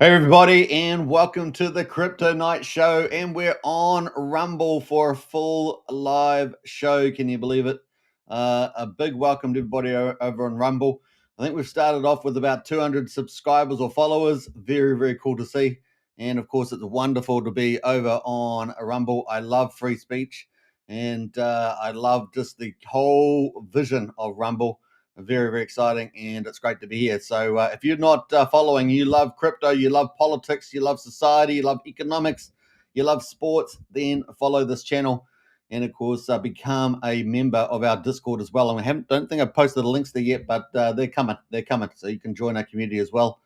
Hey everybody, and welcome to the Crypto Night Show. And we're on Rumble for a full live show. Can you believe it? A big welcome to everybody over on Rumble. I think we've started off with about 200 subscribers or followers. Very, very cool to see. And of course, it's wonderful to be over on Rumble. I love free speech, and I love just the whole vision of Rumble. Very, very exciting, and it's great to be here. So if you're not following, you love crypto, you love politics, you love society, you love economics, you love sports, then follow this channel. And of course, become a member of our Discord as well. And don't think I've posted the links there yet, but they're coming. They're coming. So you can join our community as well.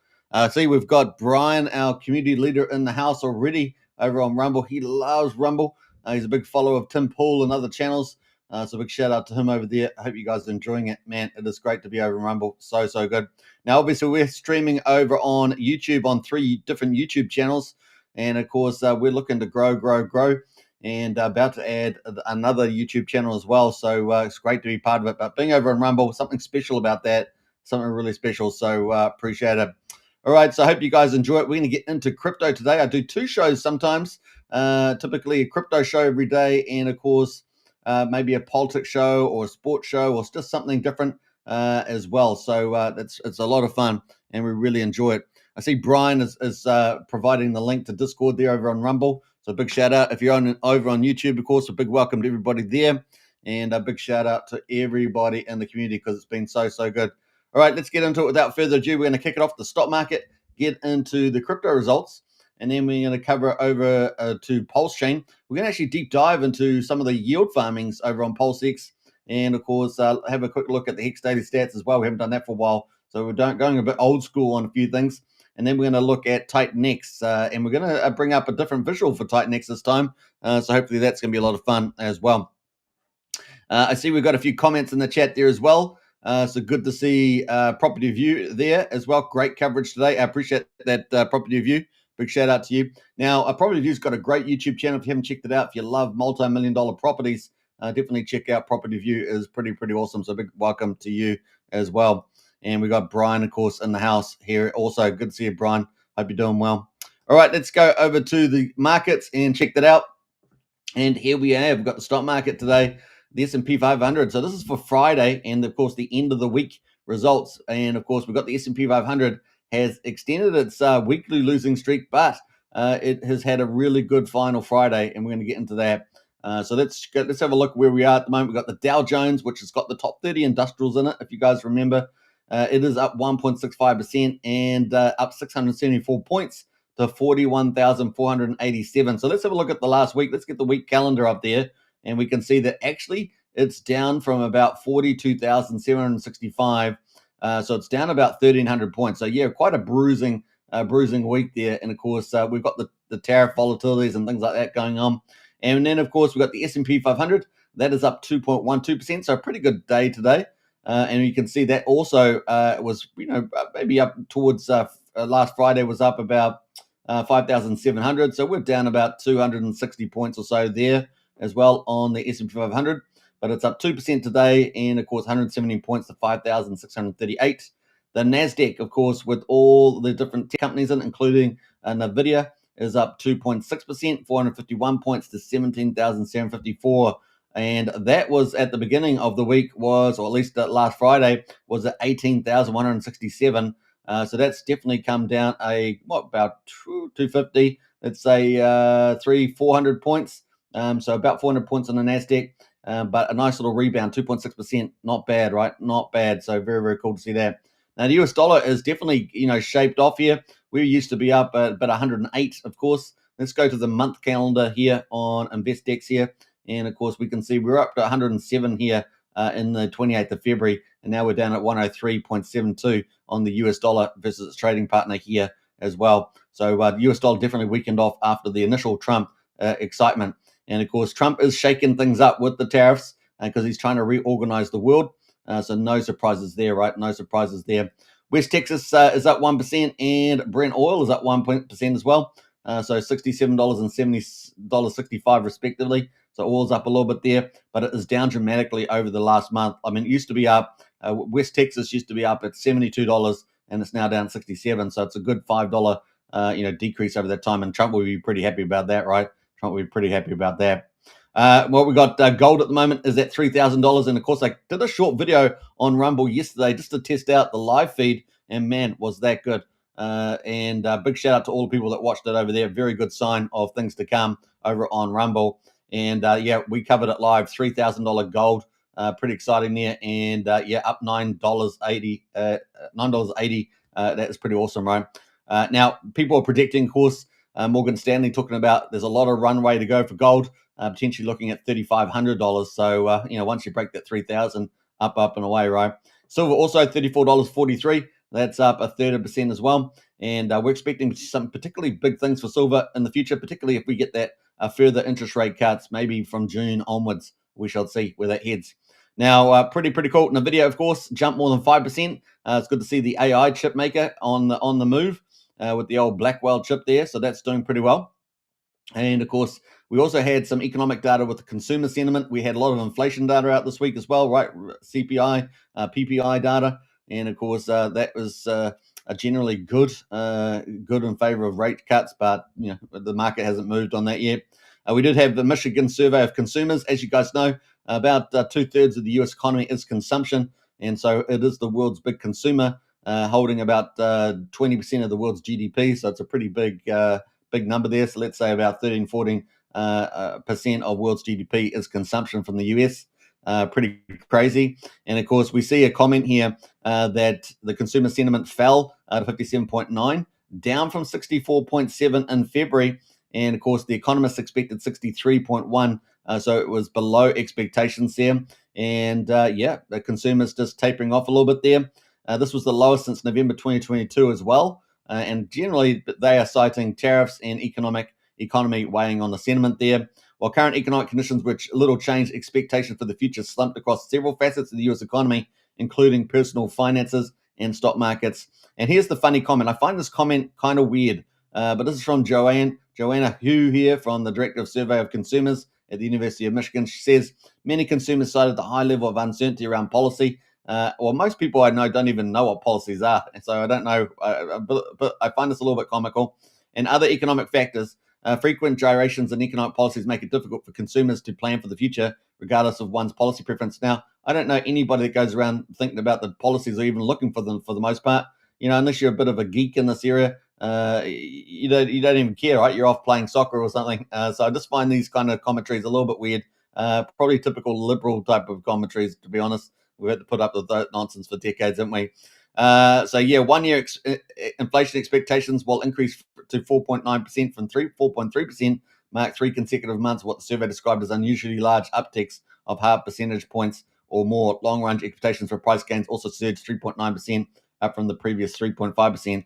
See, we've got Brian, our community leader, in the house already over on Rumble. He loves Rumble. He's a big follower of Tim Pool and other channels. So big shout out to him over there. I hope you guys are enjoying it, man. It is great to be over in Rumble. So good. Now, obviously, we're streaming over on YouTube on 3 different YouTube channels. And of course, we're looking to grow, and about to add another YouTube channel as well. So it's great to be part of it. But being over in Rumble, something special about that, something really special. So appreciate it. All right, so I hope you guys enjoy it. We're going to get into crypto today. I do 2 shows sometimes, typically a crypto show every day, and of course, maybe a politics show or a sports show or just something different as well. So it's a lot of fun, and we really enjoy it. I see Brian is providing the link to Discord there over on Rumble. So a big shout out. If you're over on YouTube, of course, a big welcome to everybody there. And a big shout out to everybody in the community because it's been so good. All right, let's get into it without further ado. We're going to kick it off the stock market, get into the crypto results, and then we're going to cover over to Pulse Chain. We're going to actually deep dive into some of the yield farmings over on PulseX, and of course, have a quick look at the Hex Daily Stats as well. We haven't done that for a while, so we're going a bit old school on a few things. And then we're going to look at Titanx, and we're going to bring up a different visual for Titanx this time. So hopefully that's going to be a lot of fun as well. I see we've got a few comments in the chat there as well. So good to see Property View there as well. Great coverage today. I appreciate that, Property View. Big shout out to you. Now, Property View's got a great YouTube channel. If you haven't checked it out, if you love multi-million-dollar properties, definitely check out Property View. Is pretty awesome. So big welcome to you as well. And we got Brian, of course, in the house here also. Good to see you, Brian. Hope you're doing well. All right, let's go over to the markets and check that out. And here we have, we've got the stock market today, the S&P 500. So this is for Friday, and of course the end of the week results. And of course we've got the S&P 500 has extended its weekly losing streak, but it has had a really good final Friday, and we're going to get into that. So let's have a look where we are at the moment. We've got the Dow Jones, which has got the top 30 industrials in it. If you guys remember, it is up 1.65% and up 674 points to 41,487. So let's have a look at the last week. Let's get the week calendar up there, and we can see that actually it's down from about 42,765. So it's down about 1,300 points. So yeah, quite a bruising week there. And of course, we've got the tariff volatilities and things like that going on. And then of course we've got the S&P 500 that is up 2.12%. So a pretty good day today. And you can see that also was maybe up towards last Friday was up about 5,700. So we're down about 260 points or so there as well on the S&P 500. But it's up 2% today, and of course 117 points to 5,638. The NASDAQ, of course, with all the different tech companies in it, including NVIDIA, is up 2.6%, 451 points to 17,754. And that was at the beginning of the week or at least last Friday, was at 18,167. So that's definitely come down about 250. Let's say 400 points. So about 400 points on the NASDAQ. But a nice little rebound, 2.6%. Not bad, right? Not bad. So very cool to see that. Now the US dollar is definitely shaped off here. We used to be up at about 108, of course. Let's go to the month calendar here on InvestX here, and of course we can see we're up to 107 here in the 28th of February, and now we're down at 103.72 on the US dollar versus its trading partner here as well. So the US dollar definitely weakened off after the initial Trump excitement. And of course, Trump is shaking things up with the tariffs because he's trying to reorganize the world. So no surprises there, right? No surprises there. West Texas is up 1%, and Brent oil is up 1% as well. So $67 and $70.65 respectively. So oil's up a little bit there, but it is down dramatically over the last month. I mean, it used to be up. West Texas used to be up at $72, and it's now down 67. So it's a good $5 decrease over that time, and Trump will be pretty happy about that, right? Trump will be pretty happy about that. What we got, gold at the moment is at $3,000, and of course, I did a short video on Rumble yesterday just to test out the live feed, and man, was that good. And big shout out to all the people that watched it over there. Very good sign of things to come over on Rumble. And yeah, we covered it live. $3,000 gold, pretty exciting there. And yeah, up $9.80. $9.80. That is pretty awesome, right? Now, people are predicting, of course, Morgan Stanley talking about there's a lot of runway to go for gold, potentially looking at $3,500. So once you break that 3,000, up and away, right? Silver also $34.43. That's up 1/3% as well. And we're expecting some particularly big things for silver in the future, particularly if we get that further interest rate cuts, maybe from June onwards. We shall see where that heads. Now, pretty cool. In the video, of course, jumped more than 5%. It's good to see the AI chip maker on the move with the old Blackwell chip there. So that's doing pretty well. And of course, we also had some economic data with the consumer sentiment. We had a lot of inflation data out this week as well, right? CPI, PPI data. And of course, that was generally good in favor of rate cuts, but the market hasn't moved on that yet. We did have the Michigan survey of consumers. As you guys know, about 2/3 of the U.S. economy is consumption, and so it is the world's big consumer, holding about 20% of the world's GDP. So it's a pretty big number there. So let's say about 13-14% of world's GDP is consumption from the US. Pretty crazy. And of course, we see a comment here that the consumer sentiment fell to 57.9, down from 64.7 in February. And of course, the economists expected 63.1, so it was below expectations there. And yeah, the consumers just tapering off a little bit there. This was the lowest since November 2022 as well. And generally, they are citing tariffs and economy weighing on the sentiment there. While current economic conditions, which little change expectations for the future, slumped across several facets of the U.S. economy, including personal finances and stock markets. And here's the funny comment. I find this comment kind of weird, but this is from Joanna Hu here, from the Director of Survey of Consumers at the University of Michigan. She says, many consumers cited the high level of uncertainty around policy. Well, most people I know don't even know what policies are, and so I don't know, but I find this a little bit comical. And other economic factors, frequent gyrations in economic policies make it difficult for consumers to plan for the future, regardless of one's policy preference. Now, I don't know anybody that goes around thinking about the policies or even looking for them for the most part. Unless you're a bit of a geek in this area, you don't even care, right? You're off playing soccer or something. So I just find these kind of commentaries a little bit weird. Probably typical liberal type of commentaries, to be honest. We've had to put up with that nonsense for decades, haven't we? So yeah, 1 year inflation expectations will increase to 4.9% from 4.3%, mark 3 consecutive months, what the survey described as unusually large upticks of half percentage points or more. Long range expectations for price gains also surged 3.9%, up from the previous 3.5%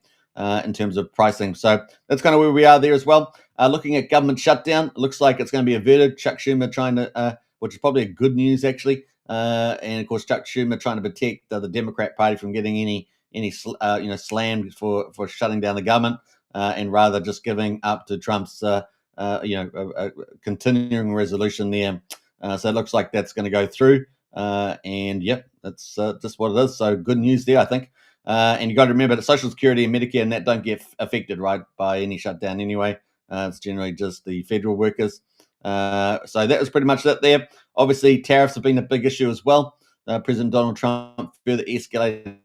in terms of pricing. So that's kind of where we are there as well. Looking at government shutdown, it looks like it's going to be averted. Chuck Schumer trying to, which is probably a good news actually. And of course, Chuck Schumer trying to protect the Democrat Party from getting any slammed for shutting down the government, and rather just giving up to Trump's a continuing resolution there. So it looks like that's going to go through. And yep, that's just what it is. So good news there, I think. And you got to remember that Social Security and Medicare and that don't get affected, right, by any shutdown anyway. It's generally just the federal workers. So that was pretty much it there. Obviously, tariffs have been a big issue as well. President Donald Trump further escalated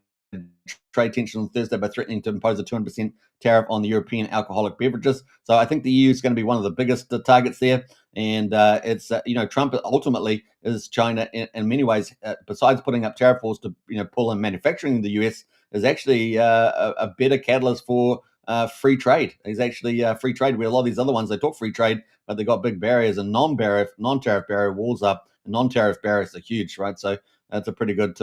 trade tension on Thursday by threatening to impose a 200% tariff on the European alcoholic beverages. So I think the EU is going to be one of the biggest targets there. And it's Trump ultimately is China in many ways. Besides putting up tariff walls to pull in manufacturing in the US, is actually a better catalyst for free trade. He's actually free trade. Where a lot of these other ones, they talk free trade, but they got big barriers and non-tariff barrier walls up. Non-tariff barriers are huge, right? So that's a pretty good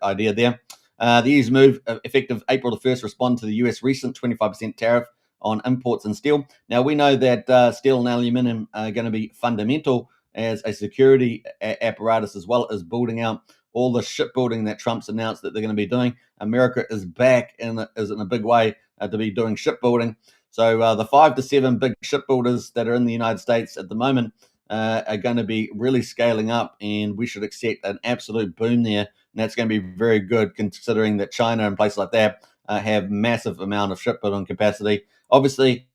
idea there. The EU's move, effective April the 1st, respond to the US recent 25% tariff on imports and steel. Now, we know that steel and aluminium are going to be fundamental as a security apparatus, as well as building out all the shipbuilding that Trump's announced that they're going to be doing. America is back in a big way to be doing shipbuilding. So the 5 to 7 big shipbuilders that are in the United States at the moment are going to be really scaling up, and we should expect an absolute boom there. And that's going to be very good, considering that China and places like that have massive amount of shipbuilding capacity. Obviously,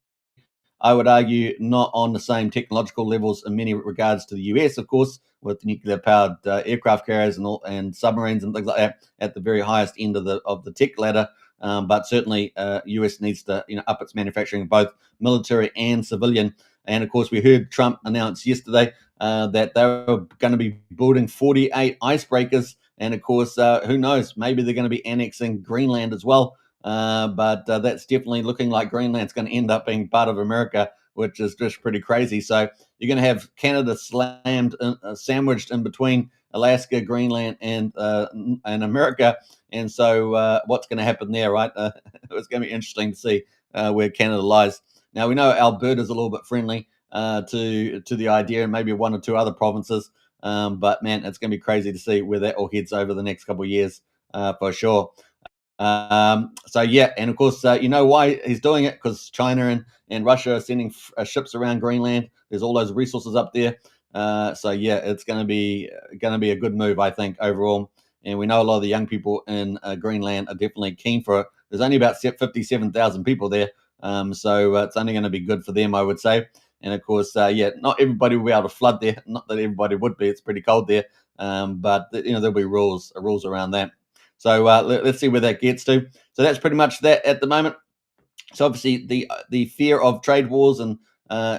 I would argue not on the same technological levels in many regards to the US, of course, with nuclear-powered aircraft carriers and submarines and things like that at the very highest end of the tech ladder. But certainly, US needs to up its manufacturing, both military and civilian. And of course, we heard Trump announce yesterday that they were going to be building 48 icebreakers. And of course, who knows? Maybe they're going to be annexing Greenland as well. But that's definitely looking like Greenland's going to end up being part of America, which is just pretty crazy. So you're going to have Canada sandwiched in between Alaska, Greenland, and America. And so what's going to happen there, right? It's going to be interesting to see where Canada lies. Now we know Alberta's a little bit friendly to the idea, and maybe one or two other provinces. But man, it's going to be crazy to see where that all heads over the next couple of years for sure. So yeah, and of course, you know why he's doing it, because China and Russia are sending ships around Greenland. There's all those resources up there. So yeah, it's going to be a good move, I think, overall. And we know a lot of the young people in Greenland are definitely keen for it. There's only about 57,000 people there, so it's only going to be good for them, I would say. And of course, yeah, not everybody will be able to flood there. Not that everybody would be. It's pretty cold there, but there'll be rules around that. So let's see where that gets to. So that's pretty much that at the moment. So obviously the fear of trade wars and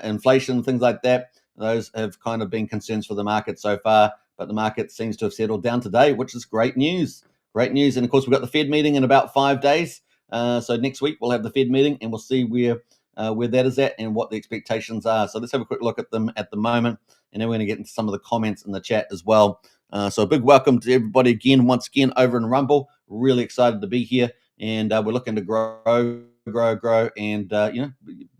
inflation, things like that, those have kind of been concerns for the market so far. But the market seems to have settled down today, which is great news. Great news. And of course, we've got the Fed meeting in about 5 days. So next week we'll have the Fed meeting, and we'll see where that is at and what the expectations are. So let's have a quick look at them at the moment, and then we're going to get into some of the comments in the chat as well. So a big welcome to everybody once again over in Rumble. Really excited to be here, and we're looking to grow, and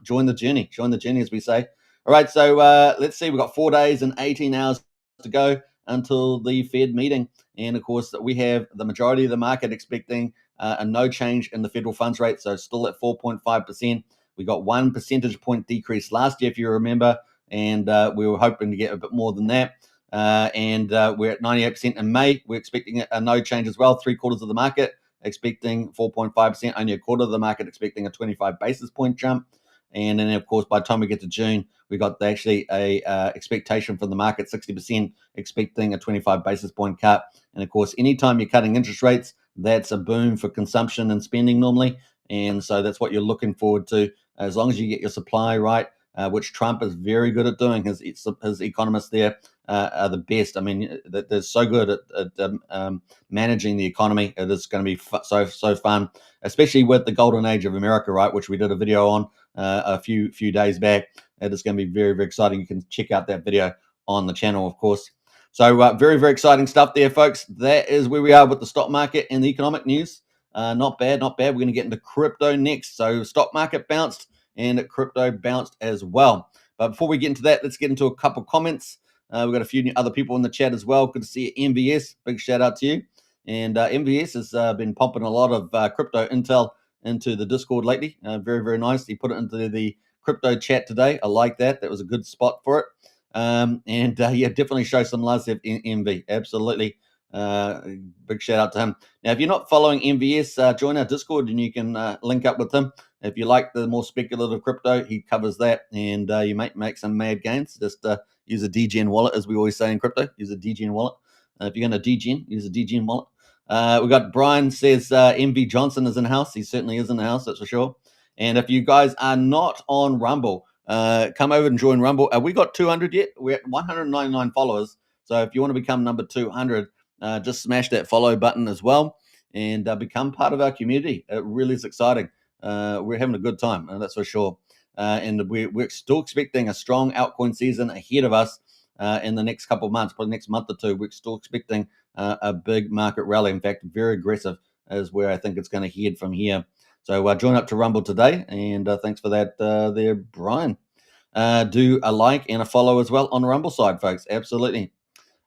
join the journey. Join the journey, as we say. All right, so let's see. We've got 4 days and 18 hours to go until the Fed meeting, and of course we have the majority of the market expecting a no change in the federal funds rate, so still at 4.5%. We got 1 percentage point decrease last year, if you remember, and we were hoping to get a bit more than that. And we're at 98% in May. We're expecting a no change as well. 3/4 of the market expecting 4.5%. Only a quarter of the market expecting a 25 basis point jump. And then, of course, by the time we get to June, we got actually a expectation from the market, 60% expecting a 25 basis point cut. And of course, anytime you're cutting interest rates, that's a boom for consumption and spending normally. And so that's what you're looking forward to, as long as you get your supply right, which Trump is very good at doing. His economists there are the best. I mean, they're so good at managing the economy. It is going to be so fun, especially with the golden age of America, right? Which we did a video on a few days back. It is going to be very, very exciting. You can check out that video on the channel, of course. So very, very exciting stuff there, folks. That is where we are with the stock market and the economic news. Not bad, not bad. We're going to get into crypto next. So stock market bounced and crypto bounced as well. But before we get into that, let's get into a couple comments. We've got a few other people in the chat as well. Good to see you, MVS. Big shout out to you. And MVS has been pumping a lot of crypto intel into the Discord lately. Very, very nice. He put it into the crypto chat today. I like that. That was a good spot for it. And yeah, definitely show some love to MV. Absolutely. Big shout out to him. Now, if you're not following MVS, join our Discord and you can link up with him. If you like the more speculative crypto, he covers that, and you might make some mad gains. Just use a DGen wallet, as we always say in crypto. Use a DGen wallet. If you're going to DGen, use a DGen wallet. We got Brian says MV Johnson is in the house. He certainly is in the house, that's for sure. And if you guys are not on Rumble, come over and join Rumble. We got 200 yet? We're at 199 followers. So if you want to become number 200, just smash that follow button as well and become part of our community. It really is exciting. We're having a good time, that's for sure. And we're still expecting a strong altcoin season ahead of us in the next couple of months, probably next month or two. We're still expecting a big market rally. In fact, very aggressive is where I think it's going to head from here. So join up to Rumble today, and thanks for that there, Brian. Do a like and a follow as well on Rumble side, folks. Absolutely.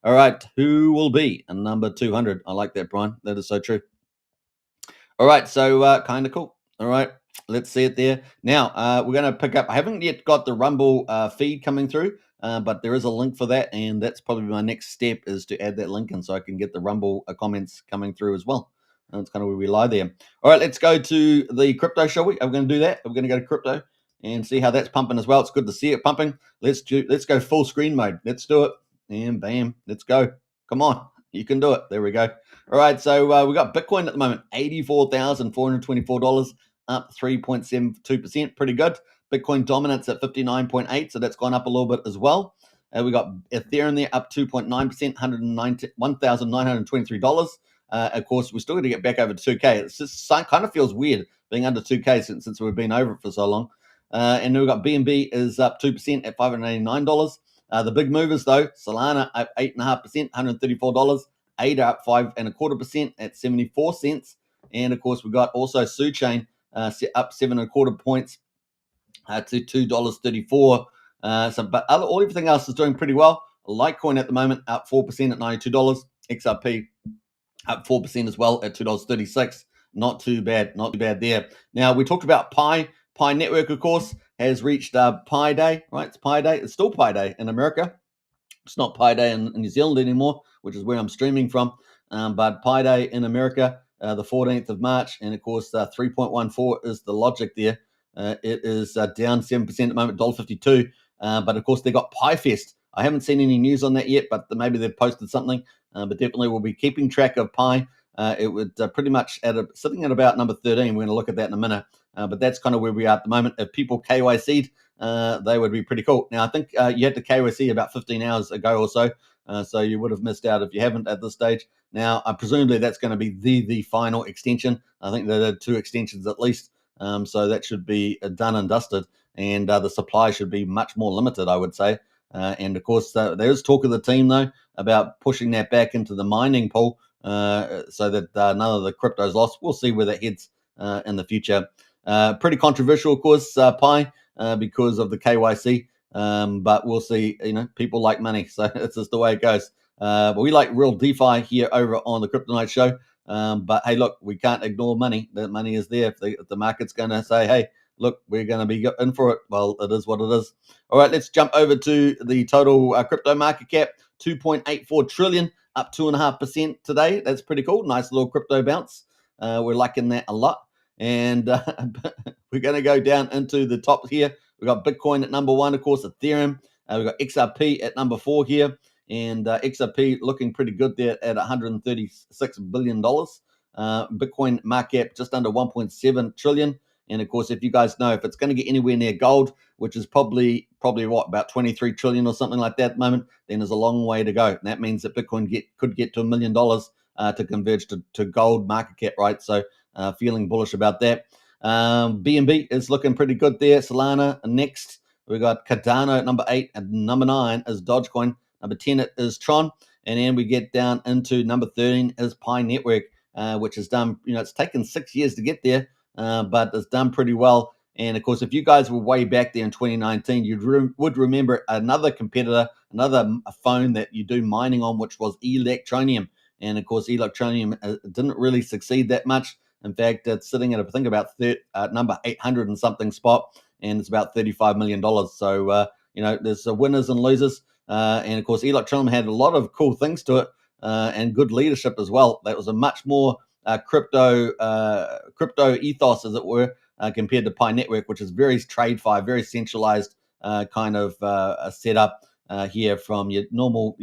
All right, who will be a number 200? I like that, Brian. That is so true. All right, so kind of cool. All right, let's see it there. Now, we're going to pick up. I haven't yet got the Rumble feed coming through, but there is a link for that, and that's probably my next step is to add that link in so I can get the Rumble comments coming through as well. That's kind of where we lie there. All right, let's go to the crypto, shall we? Are we going to do that? We're going to go to crypto and see how that's pumping as well. It's good to see it pumping. Let's go full screen mode. Let's do it. And bam, let's go. Come on, you can do it. There we go. All right, so we got Bitcoin at the moment, $84,424, up 3.72%. Pretty good. Bitcoin dominance at 59.8, so that's gone up a little bit as well. We got Ethereum there up 2.9%, $1,923. Of course, we're still going to get back over 2K. It's just kind of feels weird being under 2K since we've been over it for so long. And then we've got BNB is up 2% at $589. The big movers, though, Solana up 8.5%, $134. ADA up 5.25% at 74 cents. And, of course, we've got also SuChain up 7.25 points to $2.34. But everything else is doing pretty well. Litecoin at the moment up 4% at $92. XRP up 4% as well at $2.36. Not too bad there. Now, we talked about Pi. Pi Network, of course, has reached Pi Day, right? It's Pi Day. It's still Pi Day in America. It's not Pi Day in New Zealand anymore, which is where I'm streaming from. But Pi Day in America, the 14th of March. And, of course, 3.14 is the logic there. It is down 7% at the moment, $1.52. But, of course, they got Pi Fest. I haven't seen any news on that yet, but maybe they've posted something. But definitely we'll be keeping track of Pi. It would pretty much sitting at about number 13. We're going to look at that in a minute. But that's kind of where we are at the moment. If people KYC'd, they would be pretty cool. Now, I think you had to KYC about 15 hours ago or so. So you would have missed out if you haven't at this stage. Now, presumably that's going to be the final extension. I think there are 2 extensions at least. So that should be done and dusted. And the supply should be much more limited, I would say. And, of course, there is talk of the team, though, about pushing that back into the mining pool so that none of the crypto's lost. We'll see where that heads in the future. Pretty controversial, of course, Pi, because of the KYC. But we'll see. People like money, so it's just the way it goes. But we like real DeFi here over on the Crypto Night Show. But hey, look, we can't ignore money. The money is there. If the market's going to say, hey, look, we're going to be in for it, well, it is what it is. All right, let's jump over to the total crypto market cap, 2.84 trillion, up 2.5% today. That's pretty cool. Nice little crypto bounce. We're liking that a lot. And we're going to go down into the top here. We've got Bitcoin at number 1, of course, Ethereum. We've got XRP at number 4 here. And XRP looking pretty good there at $136 billion. Bitcoin market cap just under 1.7 trillion. And of course, if you guys know, if it's going to get anywhere near gold, which is probably what, about 23 trillion or something like that at the moment, then there's a long way to go. And that means that Bitcoin could get to $1 million to converge to gold market cap, right? So feeling bullish about that. BNB is looking pretty good there. Solana next. We got Cardano at number 8, and number 9 is Dogecoin. Number 10 is Tron. And then we get down into number 13 is Pi Network, which has done, it's taken 6 years to get there. But it's done pretty well. And, of course, if you guys were way back there in 2019, you would remember another competitor, another phone that you do mining on, which was Electronium. And, of course, Electronium didn't really succeed that much. In fact, it's sitting at, I think, about number 800 and something spot, and it's about $35 million. So, there's winners and losers. And, of course, Electronium had a lot of cool things to it and good leadership as well. That was a much more crypto ethos, as it were, compared to Pi Network, which is very TradeFi, very centralized kind of setup here from your normal,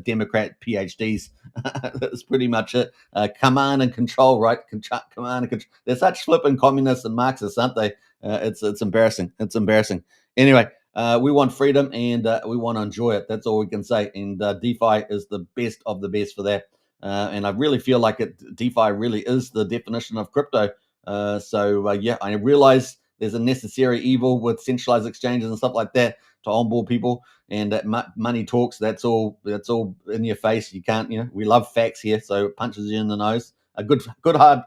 Democrat PhDs. That's pretty much it. Command and control, right? Command and control. They're such flipping communists and Marxists, aren't they? It's embarrassing. It's embarrassing. Anyway, we want freedom and we want to enjoy it. That's all we can say. And DeFi is the best of the best for that. And I really feel like DeFi really is the definition of crypto. I realize there's a necessary evil with centralized exchanges and stuff like that to onboard people, and that money talks. That's all in your face. You can't, we love facts here, so it punches you in the nose. A good hard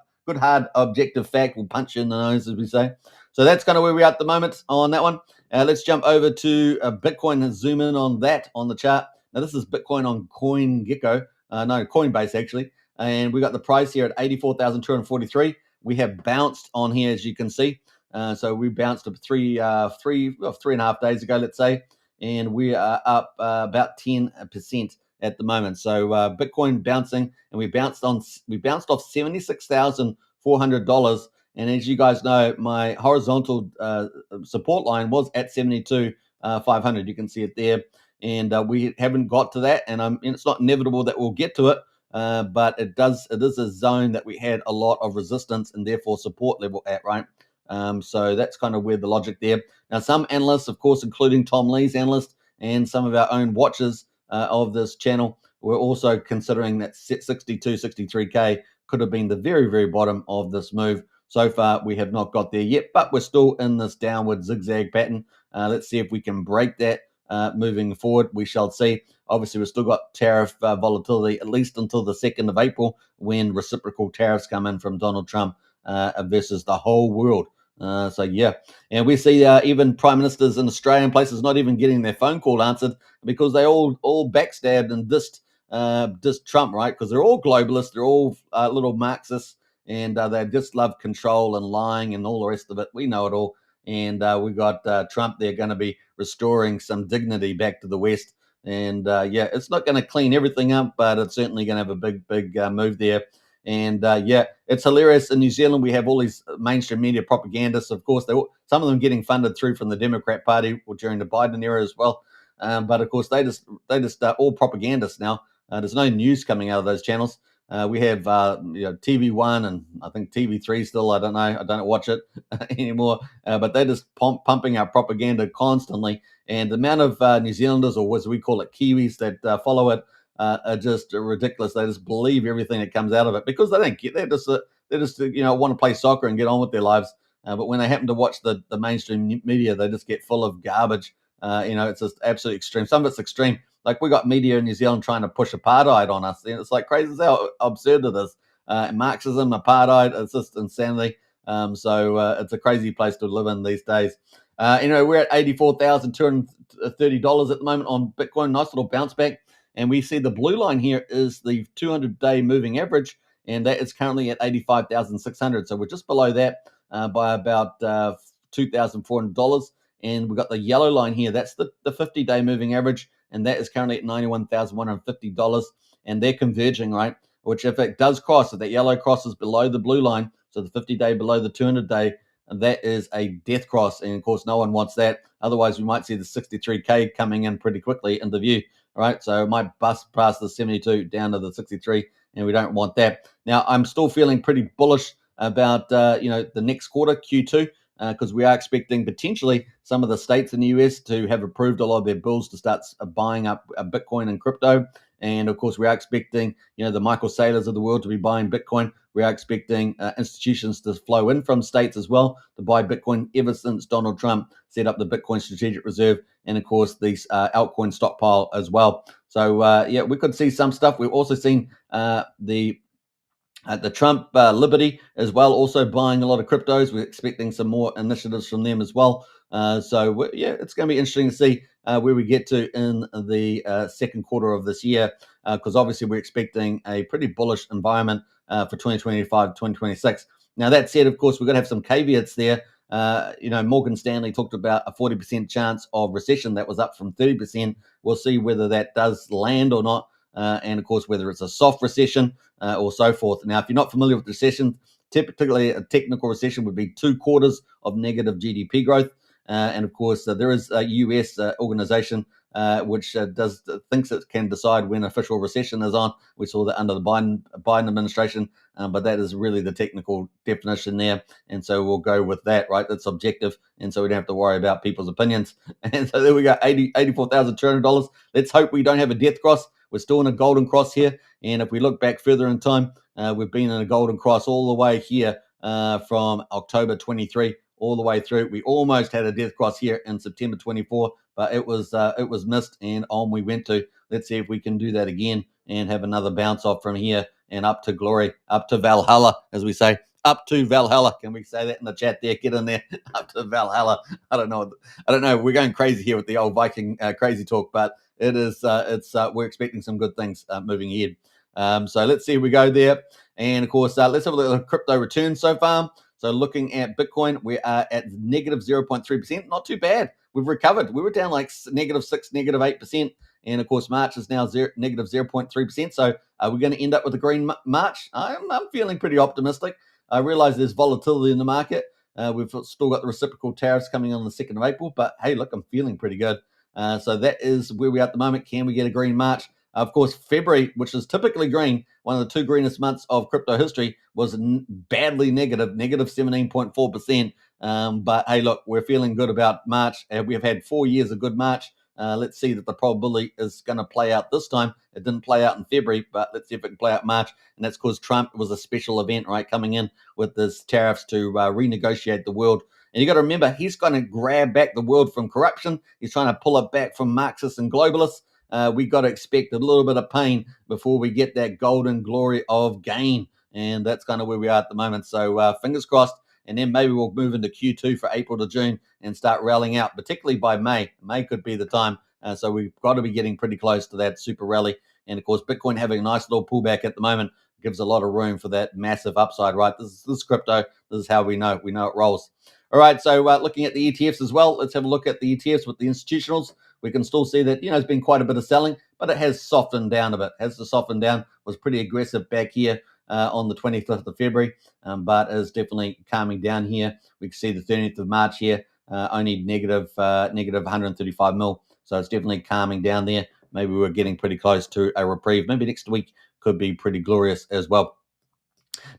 objective fact will punch you in the nose, as we say. So that's kind of where we are at the moment on that one. Let's jump over to Bitcoin and zoom in on that on the chart. Now this is Bitcoin on CoinGecko. Coinbase actually, and we got the price here at 84,243. We have bounced on here, as you can see. So we bounced up 3.5 days ago, let's say, and we are up about 10%. at the moment. So Bitcoin bouncing, and we bounced off $76,400. And as you guys know, my horizontal support line was at 72,500. You can see it there, and we haven't got to that, and it's not inevitable that we'll get to it. But it is a zone that we had a lot of resistance and therefore support level at, right? So that's kind of where the logic there. Now, some analysts, of course, including Tom Lee's analyst and some of our own watchers of this channel, were also considering that 62, 63K could have been the very, very bottom of this move. So far, we have not got there yet, but we're still in this downward zigzag pattern. Let's see if we can break that moving forward. We shall see. Obviously, we've still got tariff volatility at least until the 2nd of April when reciprocal tariffs come in from Donald Trump versus the whole world. So yeah, and we see even prime ministers in Australian places not even getting their phone call answered because they all backstabbed and dissed Trump, right? Because they're all globalists, they're all little Marxists, and they just love control and lying and all the rest of it. We know it all, and we got Trump there going to be restoring some dignity back to the West, and yeah, it's not going to clean everything up, but it's certainly going to have a big move there. And yeah, it's hilarious. In New Zealand, we have all these mainstream media propagandists. Of course, some of them getting funded through from the Democrat Party during the Biden era as well. But of course, they just all propagandists now. There's no news coming out of those channels. We have TV1 and I think TV3 still. I don't watch it anymore. But they're just pumping out propaganda constantly. And the amount of New Zealanders, or as we call it, Kiwis, that follow it are just ridiculous. They just believe everything that comes out of it because they don't get. They just want to play soccer and get on with their lives. But when they happen to watch the mainstream media, they just get full of garbage. It's just absolutely extreme. Some of it's extreme. Like we got media in New Zealand trying to push apartheid on us. And it's like crazy as how absurd it is. Marxism, apartheid, it's just insanity. So it's a crazy place to live in these days. We're at $84,230 at the moment on Bitcoin. Nice little bounce back. And we see the blue line here is the 200-day moving average, and that is currently at 85,600. So we're just below that by about $2,400. And we've got the yellow line here. That's the 50-day moving average, and that is currently at $91,150. And they're converging, right? Which if it does cross, if that yellow crosses below the blue line, so the 50-day below the 200-day, that is a death cross. And of course, no one wants that. Otherwise, we might see the 63K coming in pretty quickly into view. All right, so it might bust past the 72 down to the 63, and we don't want that. Now, I'm still feeling pretty bullish about the next quarter, Q2, because we are expecting potentially some of the states in the US to have approved a lot of their bills to start buying up Bitcoin and crypto. And of course, we are expecting the Michael Saylors of the world to be buying Bitcoin. We are expecting institutions to flow in from states as well to buy Bitcoin ever since Donald Trump set up the Bitcoin Strategic Reserve and, of course, these altcoin stockpile as well. So, yeah, we could see some stuff. We've also seen the Trump Liberty as well, also buying a lot of cryptos. We're expecting some more initiatives from them as well. So, yeah, it's going to be interesting to see where we get to in the second quarter of this year, because obviously we're expecting a pretty bullish environment for 2025, 2026. Now, that said, of course, we're going to have some caveats there. Morgan Stanley talked about a 40% chance of recession. That was up from 30%. We'll see whether that does land or not. And of course, whether it's a soft recession or so forth. Now, if you're not familiar with recession, typically a technical recession would be 2 quarters of negative GDP growth. And of course, there is a US organization which thinks it can decide when official recession is on. We saw that under the Biden administration, but that is really the technical definition there. And so we'll go with that, right? That's objective. And so we don't have to worry about people's opinions. And so there we go, $84,200. Let's hope we don't have a death cross. We're still in a golden cross here. And if we look back further in time, we've been in a golden cross all the way here from October 23 all the way through. We almost had a death cross here in September 24, but it was missed, and on we went to. Let's see if we can do that again and have another bounce off from here and up to glory, up to Valhalla, as we say. Up to Valhalla. Can we say that in the chat there? Get in there. Up to Valhalla. I don't know. We're going crazy here with the old Viking crazy talk, but it is. We're expecting some good things moving ahead. So let's see if we go there. And of course, let's have a look at crypto returns so far. So looking at Bitcoin, we are at negative 0.3%. Not too bad. We've recovered. We were down like -6, -8%. And of course, March is now negative 0.3%. So we're going to end up with a green March. I'm feeling pretty optimistic. I realize there's volatility in the market. We've still got the reciprocal tariffs coming on the 2nd of April. But hey, look, I'm feeling pretty good. So that is where we are at the moment. Can we get a green March? Of course, February, which is typically green, one of the 2 greenest months of crypto history, was badly negative 17.4%. But hey, look, we're feeling good about March. We have had 4 years of good March. Let's see that the probability is going to play out this time. It didn't play out in February, but let's see if it can play out March. And that's because Trump was a special event, right, coming in with his tariffs to renegotiate the world. And you got to remember, he's going to grab back the world from corruption. He's trying to pull it back from Marxists and globalists. We got to expect a little bit of pain before we get that golden glory of gain. And that's kind of where we are at the moment. So fingers crossed. And then maybe we'll move into Q2 for April to June and start rallying out, particularly by May. May could be the time. So we've got to be getting pretty close to that super rally. And of course, Bitcoin having a nice little pullback at the moment gives a lot of room for that massive upside, right? This is crypto. This is how we know. We know it rolls. All right, so looking at the ETFs as well, let's have a look at the ETFs with the institutionals. We can still see that, there's been quite a bit of selling, but it has softened down a bit. Has to soften down, was pretty aggressive back here on the 25th of February, but is definitely calming down here. We can see the 30th of March here, only negative 135 mil. So it's definitely calming down there. Maybe we're getting pretty close to a reprieve. Maybe next week could be pretty glorious as well.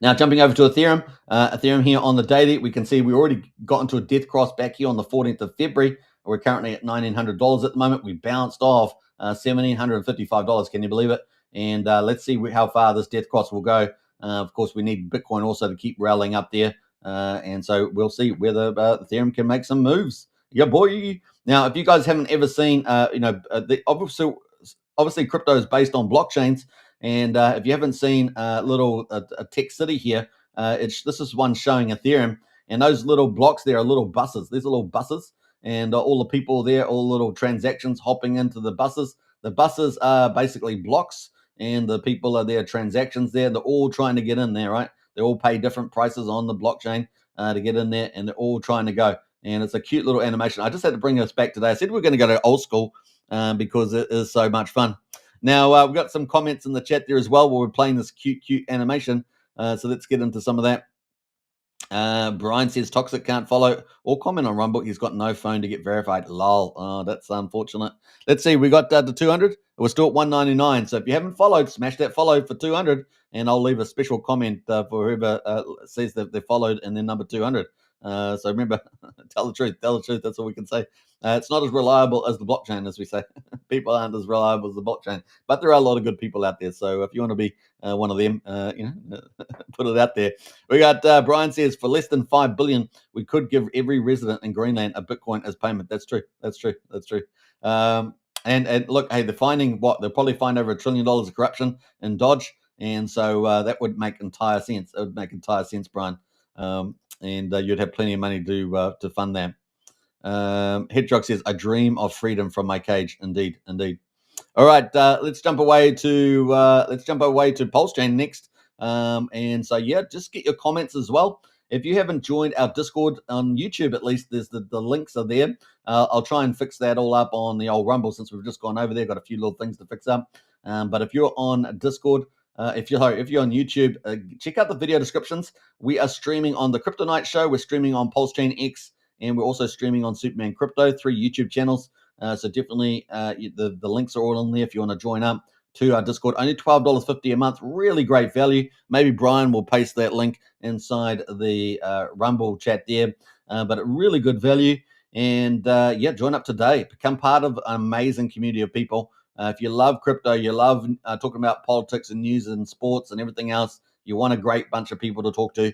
Now, jumping over to Ethereum. Ethereum here on the daily, we can see we already got into a death cross back here on the 14th of February. We're currently at $1,900 at the moment. We bounced off $1,755. Can you believe it? And let's see how far this death cross will go. Of course, we need Bitcoin also to keep rallying up there. And so we'll see whether Ethereum can make some moves. Yeah, boy. Now, if you guys haven't ever seen, obviously crypto is based on blockchains. And if you haven't seen a tech city here, this is one showing Ethereum. And those little blocks there are little buses. These are little buses. And all the people there, all the little transactions hopping into the buses. The buses are basically blocks. And the people are there, transactions there. They're all trying to get in there, right? They all pay different prices on the blockchain to get in there. And they're all trying to go. And it's a cute little animation. I just had to bring us back today. I said we're going to go to old school because it is so much fun. Now, we've got some comments in the chat there as well while we're playing this cute animation. So let's get into some of that. Brian says Toxic can't follow or comment on Rumble. He's got no phone to get verified. Lol. Oh, that's unfortunate. Let's see. We got to 200. We're still at 199. So if you haven't followed, smash that follow for 200. And I'll leave a special comment for whoever says that they followed and then number 200. So remember, tell the truth. Tell the truth. That's all we can say. It's not as reliable as the blockchain, as we say. People aren't as reliable as the blockchain, but there are a lot of good people out there. So if you want to be one of them, put it out there. We got Brian says for less than 5 billion, we could give every resident in Greenland a Bitcoin as payment. That's true. That's true. That's true. And look, hey, they're finding what they'll probably find over $1 trillion of corruption in Dodge, and so that would make entire sense. It would make entire sense, Brian. And you'd have plenty of money to fund that. Hedgehog says, "I dream of freedom from my cage." Indeed, indeed. All right, let's jump away to Pulse Chain next. And so yeah, just get your comments as well. If you haven't joined our Discord on YouTube, at least there's the links are there. I'll try and fix that all up on the old Rumble since we've just gone over there. Got a few little things to fix up. But if you're on Discord. If you're on YouTube, check out the video descriptions. We are streaming on the Crypto Night Show. We're streaming on Pulse Chain X, and we're also streaming on Superman Crypto, 3 YouTube channels. So definitely the links are all in there if you want to join up to our Discord. Only $12.50 a month. Really great value. Maybe Brian will paste that link inside the Rumble chat there. But a really good value. And join up today. Become part of an amazing community of people. If you love crypto, you love talking about politics and news and sports and everything else, you want a great bunch of people to talk to,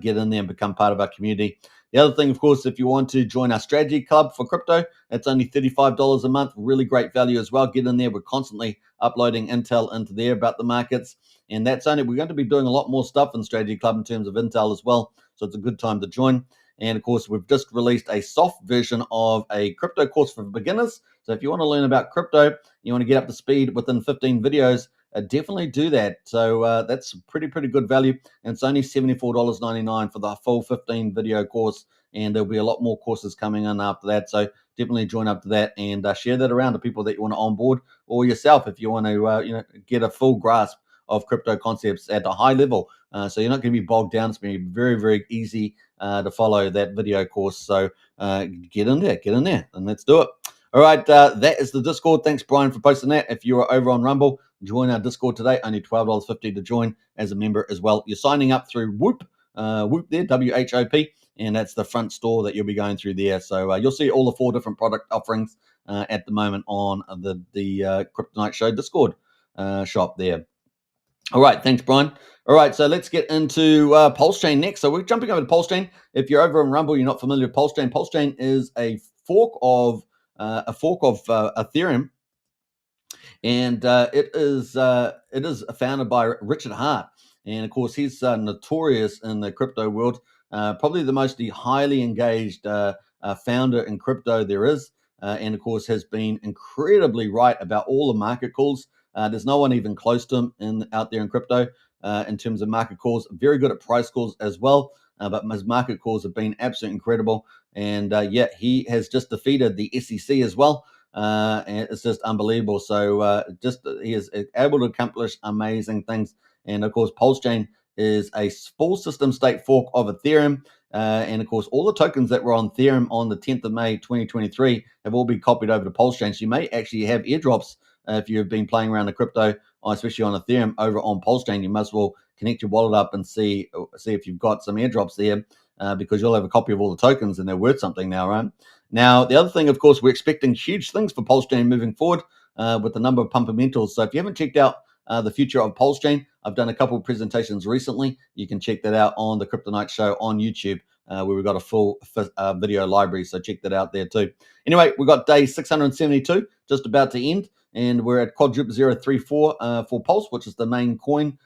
get in there and become part of our community. The other thing, of course, if you want to join our strategy club for crypto, it's only $35 a month. Really great value as well. Get in there. We're constantly uploading intel into there about the markets. And we're going to be doing a lot more stuff in strategy club in terms of intel as well. So it's a good time to join. And of course, we've just released a soft version of a crypto course for beginners. So if you want to learn about crypto, you want to get up to speed within 15 videos, definitely do that. So that's pretty good value. And it's only $74.99 for the full 15 video course. and there'll be a lot more courses coming in after that. So definitely join up to that and share that around to people that you want to onboard, or yourself if you want to get a full grasp of crypto concepts at a high level. So you're not going to be bogged down. It's going to be very, very easy to follow that video course. So get in there, and let's do it. All right, that is the Discord. Thanks, Brian, for posting that. If you are over on Rumble, join our Discord today. Only $12.50 to join as a member as well. You're signing up through Whoop there, WHOP, and that's the front store that you'll be going through there. So you'll see all the 4 different product offerings at the moment on the Kryptonite Show Discord shop there. All right, thanks, Brian. All right, so let's get into Pulse Chain next. So we're jumping over to Pulse Chain. If you're over on Rumble, you're not familiar with Pulse Chain. Pulse Chain is a fork of Ethereum, and it is founded by Richard Hart, and of course he's notorious in the crypto world, probably the most highly engaged founder in crypto there is, and of course has been incredibly right about all the market calls. There's no one even close to him out there in crypto in terms of market calls. Very good at price calls as well, but his market calls have been absolutely incredible. And he has just defeated the SEC as well. And it's just unbelievable. So he is able to accomplish amazing things. And of course, Pulse Chain is a full system state fork of Ethereum. And of course, all the tokens that were on Ethereum on the 10th of May 2023 have all been copied over to Pulse Chain. So you may actually have airdrops if you've been playing around the crypto, especially on Ethereum over on Pulse Chain. You must well connect your wallet up and see if you've got some airdrops there, because you'll have a copy of all the tokens and they're worth something now, right? Now, the other thing, of course, we're expecting huge things for Pulse Chain moving forward with the number of fundamentals. So if you haven't checked out the future of Pulse Chain, I've done a couple of presentations recently. You can check that out on the Kryptonite Show on YouTube, where we've got a full video library. So check that out there too. Anyway, we've got day 672 just about to end, and we're at quadruple 034 for Pulse, which is the main coin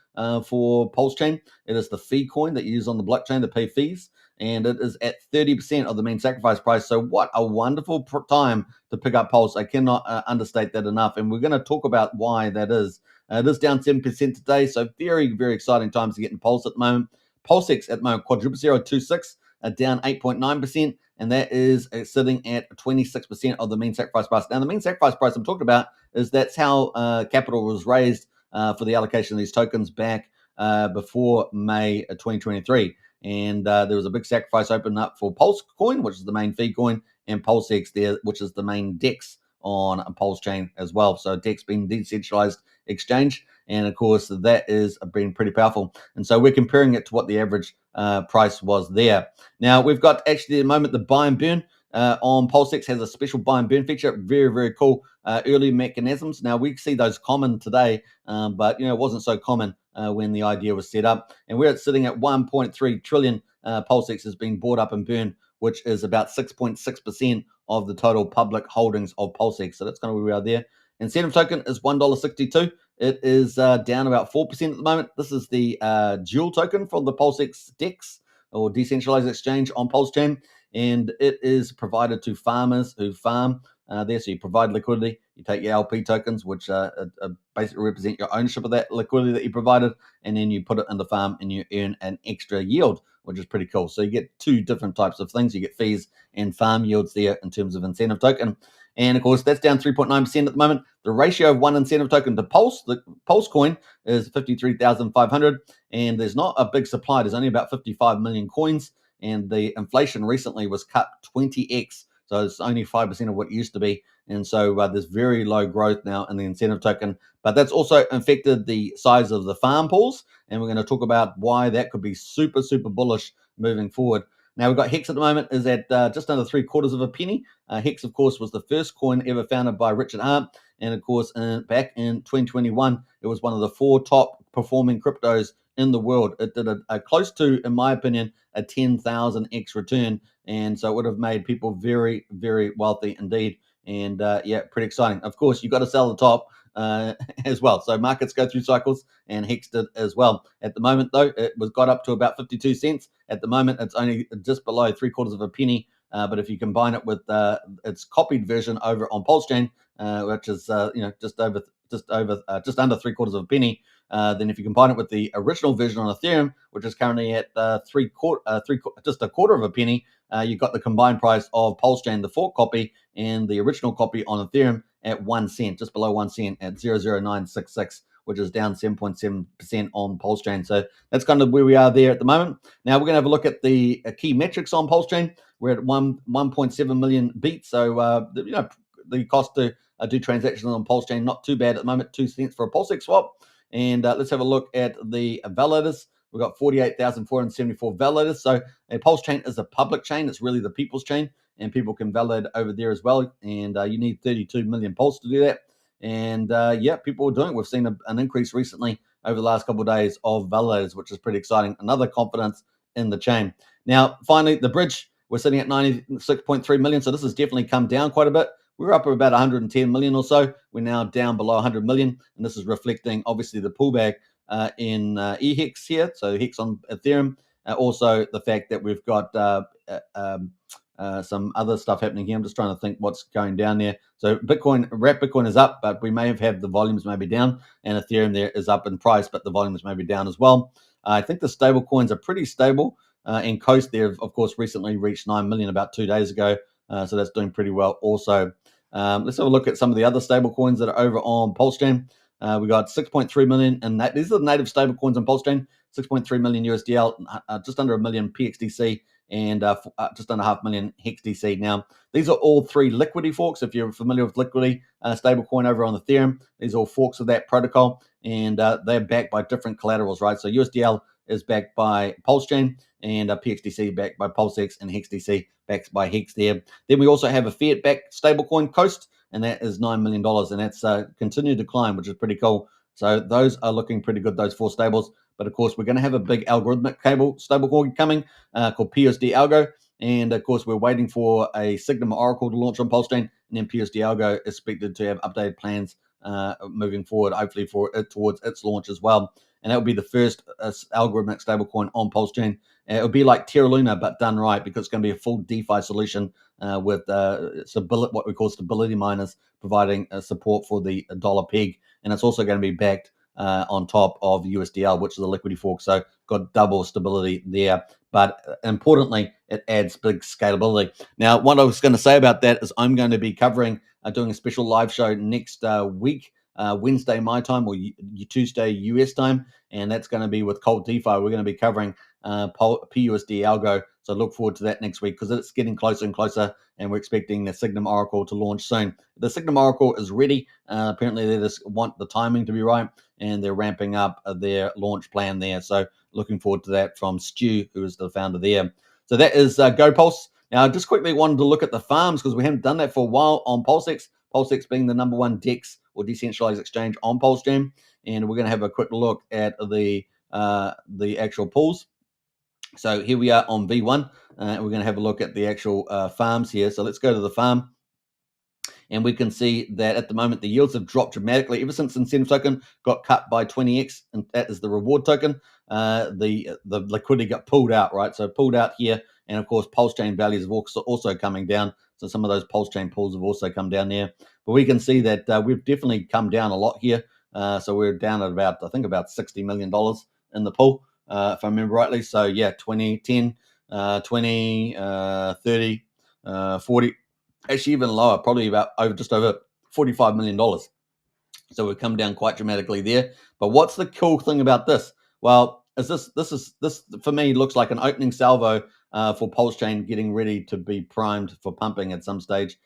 for Pulse Chain. It is the fee coin that you use on the blockchain to pay fees, and it is at 30% of the main sacrifice price. So what a wonderful time to pick up Pulse. I cannot understate that enough, and we're going to talk about why that is. It is down 7% today, so very, very exciting times to get in Pulse at the moment. PulseX at the moment, quadruple 026, down 8.9%, and that is sitting at 26% of the mean sacrifice price. Now, the mean sacrifice price I'm talking about is that's how capital was raised for the allocation of these tokens back before May 2023. And there was a big sacrifice opened up for Pulse coin, which is the main fee coin, and PulseX there, which is the main DEX on a Pulse chain as well. So DEX being decentralized exchange, and of course that is been pretty powerful. And so we're comparing it to what the average price was there. Now we've got actually at the moment the buy and burn on PulseX has a special buy and burn feature. Very, very cool early mechanisms. Now we see those common today, but it wasn't so common when the idea was set up. And we're sitting at 1.3 trillion PulseX has been bought up and burned, which is about 6.6% of the total public holdings of PulseX. So that's kind of where we are there. Incentive token is $1.62. It is down about 4% at the moment. This is the dual token from the PulseX DEX, or decentralized exchange on Pulse Chain, and it is provided to farmers who farm there. So you provide liquidity, you take your LP tokens, which basically represent your ownership of that liquidity that you provided, and then you put it in the farm and you earn an extra yield, which is pretty cool. So you get 2 different types of things. You get fees and farm yields there in terms of incentive token. And of course, that's down 3.9% at the moment. The ratio of one incentive token to Pulse, the Pulse coin, is 53,500. And there's not a big supply. There's only about 55 million coins. And the inflation recently was cut 20x. So it's only 5% of what it used to be. And so there's very low growth now in the incentive token. But that's also affected the size of the farm pools. And we're going to talk about why that could be super, super bullish moving forward. Now, we've got Hex at the moment is at just under 3/4 of a penny. Hex, of course, was the first coin ever founded by Richard Hart. And, of course, back in 2021, it was one of the 4 top performing cryptos in the world. It did a close to, in my opinion, a 10,000x return. And so it would have made people very, very wealthy indeed. And, pretty exciting. Of course, you've got to sell the top as well. So markets go through cycles, and Hex did as well. At the moment, though, it got up to about 52 cents. At the moment, it's only just below 3/4 of a penny. But if you combine it with its copied version over on Pulse Chain, which is just under 3/4 of a penny, then if you combine it with the original version on Ethereum, which is currently at just a quarter of a penny, you've got the combined price of Pulse Chain, the fork copy, and the original copy on Ethereum at 1 cent, just below 1 cent at 0.00966, which is down 7.7% on Pulse Chain. So that's kind of where we are there at the moment. Now we're going to have a look at the key metrics on Pulse Chain. We're at 1.7 million beats. So, the cost to do transactions on Pulse Chain, not too bad at the moment, 2 cents for a PulseX swap. And let's have a look at the validators. We've got 48,474 validators. So a Pulse Chain is a public chain. It's really the people's chain, and people can validate over there as well. And you need 32 million Pulse to do that. And people are doing it. We've seen an increase recently over the last couple of days of validators, which is pretty exciting. Another confidence in the chain. Now, finally, the bridge, we're sitting at 96.3 million. So this has definitely come down quite a bit. We were up at about 110 million or so. We're now down below 100 million. And this is reflecting, obviously, the pullback in EHEX here. So HEX on Ethereum. Also, the fact that we've got some other stuff happening here. I'm just trying to think what's going down there. So Bitcoin is up, but we may have had the volumes maybe down, and Ethereum there is up in price, but the volumes may be down as well. I think the stable coins are pretty stable, and Coast there, of course, recently reached 9 million about 2 days ago. So that's doing pretty well also. Let's have a look at some of the other stable coins that are over on Pulse Chain. We got 6.3 million, and these are the native stable coins on Pulse Chain. 6.3 million USDL, just under a million PXDC, and just under 500,000 HEXDC. Now, these are all three Liquidity forks. If you're familiar with Liquidity stablecoin over on Ethereum, these are all forks of that protocol, and they're backed by different collaterals, right? So USDL is backed by Pulse Chain, and PXDC backed by PulseX, and HEXDC backed by Hex there. Then we also have a fiat-backed stablecoin, Coast, and that is $9 million, and that's continued decline, which is pretty cool. So those are looking pretty good, those four stables. But of course, we're going to have a big algorithmic stablecoin coming called PUSD ALGO. And of course, we're waiting for a Signum Oracle to launch on Pulse Chain. And then PUSD ALGO is expected to have updated plans moving forward, hopefully for it towards its launch as well. And that will be the first algorithmic stablecoin on Pulse Chain. It will be like Terra Luna, but done right, because it's going to be a full DeFi solution with what we call stability miners providing support for the dollar peg. And it's also going to be backed on top of USDL, which is a liquidity fork. So got double stability there. But importantly, it adds big scalability. Now, what I was going to say about that is I'm going to be covering, doing a special live show next week, Wednesday my time or Tuesday US time, and that's going to be with Cold DeFi. We're going to be covering PUSD Algo, so look forward to that next week, because it's getting closer and closer, and we're expecting the Signum Oracle to launch soon. The Signum Oracle is ready. Apparently they just want the timing to be right, and they're ramping up their launch plan there. So looking forward to that from Stu, who is the founder there. So that is GoPulse. Now, I just quickly wanted to look at the farms, because we haven't done that for a while on PulseX. PulseX being the number one DEX or decentralized exchange on Pulse Chain, and we're going to have a quick look at the actual pools. So here we are on V1. We're going to have a look at the actual farms here. So let's go to the farm. And we can see that at the moment, the yields have dropped dramatically ever since Incentive Token got cut by 20x, and that is the reward token. The liquidity got pulled out, right? So pulled out here. And of course, Pulse Chain values have also coming down. So some of those Pulse Chain pools have also come down there. But we can see that we've definitely come down a lot here. So we're down at about $60 million in the pool, if I remember rightly. So yeah, 20, 10, 20, 30, 40, actually even lower, probably just over $45 million. So we've come down quite dramatically there. But what's the cool thing about this? Well, this for me looks like an opening salvo for Pulse Chain getting ready to be primed for pumping at some stage,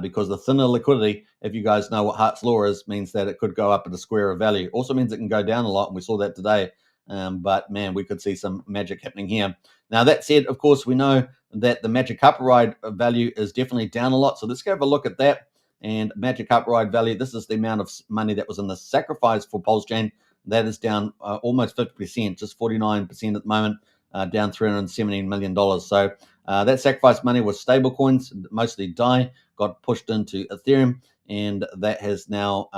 because the thinner liquidity, if you guys know what Hart's law is, means that it could go up at a square of value. Also means it can go down a lot, and we saw that today. But man, we could see some magic happening here. Now, that said, of course, we know that the Magic Carpet Ride value is definitely down a lot. So let's go have a look at that. And Magic Carpet Ride value, this is the amount of money that was in the sacrifice for Pulse Chain. That is down almost 50%, just 49% at the moment, down $317 million. So that sacrifice money was stable coins, mostly DAI, got pushed into Ethereum, and that has now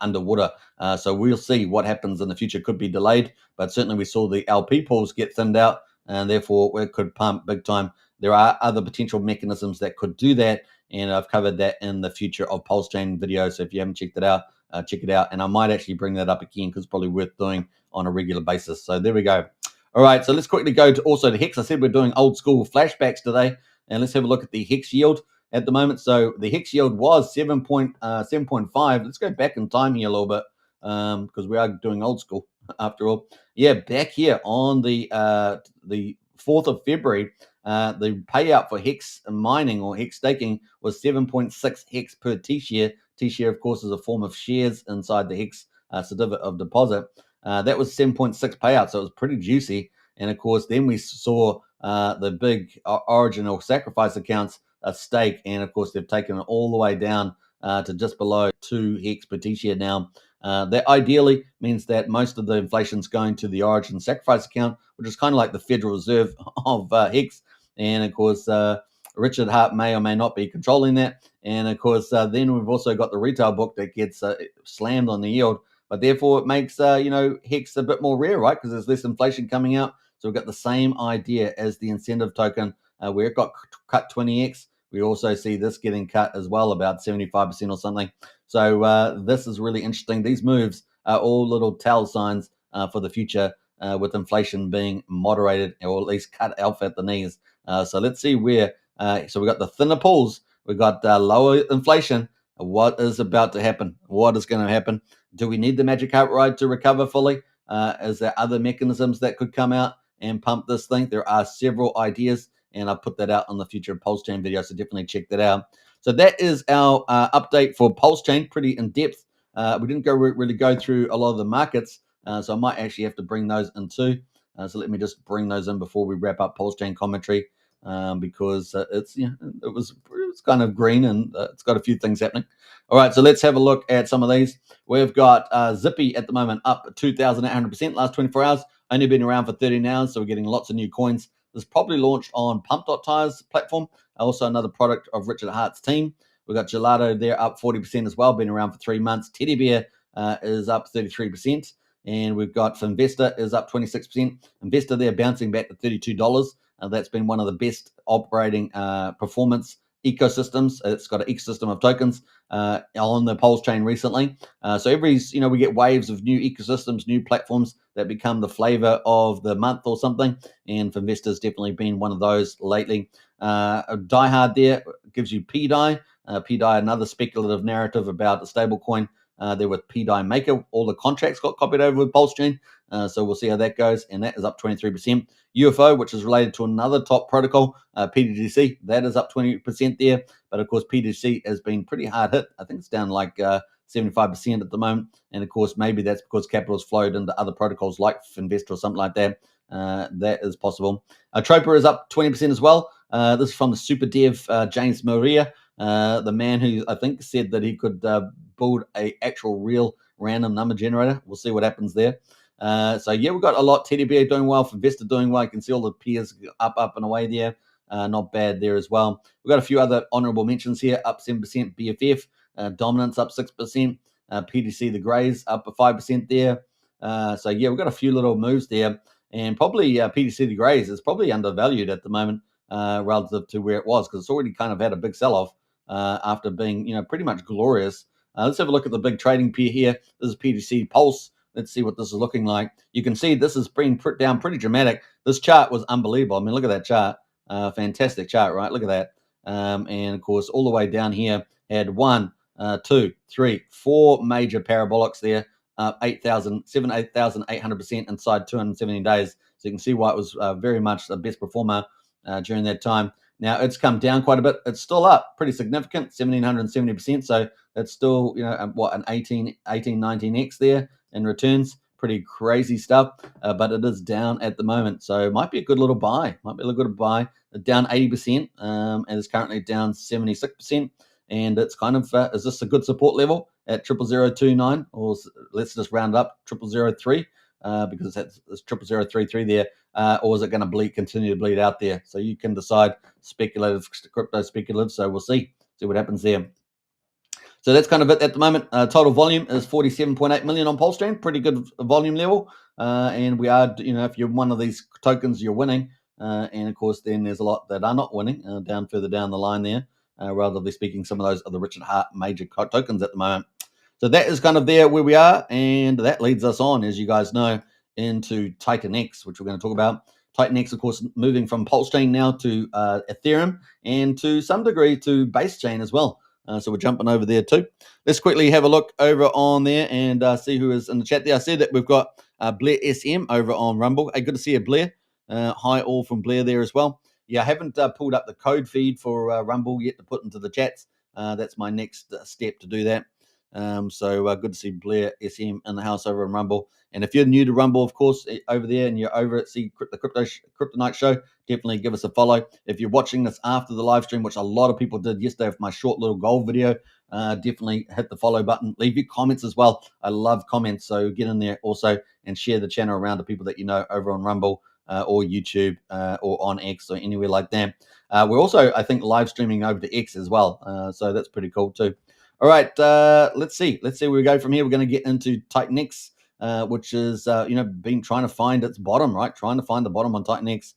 underwater. So we'll see what happens in the future. Could be delayed, but certainly we saw the LP pools get thinned out, and therefore it could pump big time. There are other potential mechanisms that could do that, and I've covered that in the future of Pulse Chain video. So if you haven't checked it out, check it out. And I might actually bring that up again because it's probably worth doing on a regular basis. So there we go. All right, so let's quickly go to also the HEX. I said we're doing old school flashbacks today, and let's have a look at the HEX yield at the moment. So the HEX yield was 7.5. Let's go back in time here a little bit because we are doing old school after all. Yeah, back here on the 4th of February, the payout for HEX mining or HEX staking was 7.6 HEX per T-share. T-share, of course, is a form of shares inside the HEX certificate of deposit. That was 7.6 payout, so it was pretty juicy. And of course, then we saw the big origin or sacrifice accounts stake, and of course, they've taken it all the way down to just below 2 HEX per T-share now. That ideally means that most of the inflation's going to the origin sacrifice account, which is kind of like the Federal Reserve of HEX. And of course, Richard Hart may or may not be controlling that. And of course, then we've also got the retail book that gets slammed on the yield. But therefore, it makes HEX a bit more rare, right? Because there's less inflation coming out. So we've got the same idea as the incentive token, where it got cut 20x. We also see this getting cut as well, about 75% or something. So this is really interesting. These moves are all little tell signs for the future, with inflation being moderated or at least cut off at the knees. So let's see where. So we've got the thinner pulls. We've got lower inflation. What is about to happen? What is going to happen? Do we need the magic carpet ride to recover fully? Is there other mechanisms that could come out and pump this thing? There are several ideas, and I'll put that out on the future Pulse Chain video, so definitely check that out. So that is our update for Pulse Chain, pretty in depth. We didn't really go through a lot of the markets, so I might actually have to bring those in too. So let me just bring those in before we wrap up Pulse Chain commentary, because it was kind of green and it's got a few things happening. All right, so let's have a look at some of these. We've got Zippy at the moment up 2,800% last 24 hours. Only been around for 13 hours, so we're getting lots of new coins. This probably launched on Pump.tire's platform, also another product of Richard Hart's team. We've got Gelato there up 40% as well, been around for 3 months. Teddy Bear is up 33%. And we've got Finvesta is up 26%. Investor there bouncing back to $32. That's been one of the best operating performance ecosystems. It's got an ecosystem of tokens on the Pulse chain recently. So we get waves of new ecosystems, new platforms that become the flavor of the month or something. And Finvesta's definitely been one of those lately. Die Hard there gives you PDI. PDI, another speculative narrative about a stable coin. There with PDI Maker, all the contracts got copied over with Pulse Chain. So we'll see how that goes. And that is up 23%. UFO, which is related to another top protocol, PDC, that is up 20% there. But of course, PDC has been pretty hard hit. I think it's down like 75% at the moment. And of course, maybe that's because capital's flowed into other protocols like Finvest or something like that. That is possible. Troper is up 20% as well. This is from the super dev, James Maria, the man who I think said that he could build a actual real random number generator. We'll see what happens there. So yeah, we've got a lot. Teddy Bear doing well, Finvesta doing well. You can see all the peers up and away there. Not bad there as well. We've got a few other honorable mentions here, up 7%. BFF, Dominance up 6%. PDC, the Greys, up 5% there. So yeah, we've got a few little moves there. And probably PDC, the Greys, is probably undervalued at the moment relative to where it was, because it's already kind of had a big sell-off after being, pretty much glorious. Let's have a look at the big trading pair here. This is PDC Pulse. Let's see what this is looking like. You can see this is being put down pretty dramatic. This chart was unbelievable. I mean, look at that chart. Fantastic chart, right? Look at that. And of course, all the way down here had 1, 2, 3, 4 major parabolics there. 8,800% inside 217 days. So you can see why it was very much the best performer during that time. Now it's come down quite a bit. It's still up pretty significant, 1,770%. So that's still, an 19x there in returns. Pretty crazy stuff, but it is down at the moment. So it might be a good little buy. Down 80%, and it's currently down 76%. And it's kind of, is this a good support level at 00029? Or let's just round up 0003, because it's 00033 there. Or is it going to continue to bleed out there? So you can decide, crypto speculative. So we'll see what happens there. So that's kind of it at the moment. Total volume is 47.8 million on Pulse Chain. Pretty good volume level. And we are, if you're one of these tokens, you're winning. And of course, then there's a lot that are not winning further down the line there. Relatively speaking, some of those are the Richard Hart major tokens at the moment. So that is kind of there where we are, and that leads us on, as you guys know, into Titan X, which we're going to talk about. Titan X, of course, moving from Pulse Chain now to Ethereum, and to some degree to Base Chain as well. So we're jumping over there too. Let's quickly have a look over on there and see who is in the chat there. I said that we've got Blair SM over on Rumble. Hey, good to see you, Blair. Hi all from Blair there as well. Yeah, I haven't pulled up the code feed for Rumble yet to put into the chats. That's my next step to do that. So good to see Blair SM in the house over on Rumble. And if you're new to Rumble, of course, over there and you're over at the Crypto Night Show, definitely give us a follow. If you're watching this after the live stream, which a lot of people did yesterday with my short little gold video, definitely hit the follow button. Leave your comments as well. I love comments, so get in there also and share the channel around to people that you know over on Rumble or YouTube or on X or anywhere like that. We're also, I think, live streaming over to X as well, so that's pretty cool too. All right, let's see where we go from here. We're going to get into Titan X, which is been trying to find its bottom, right? Trying to find the bottom on Titan X.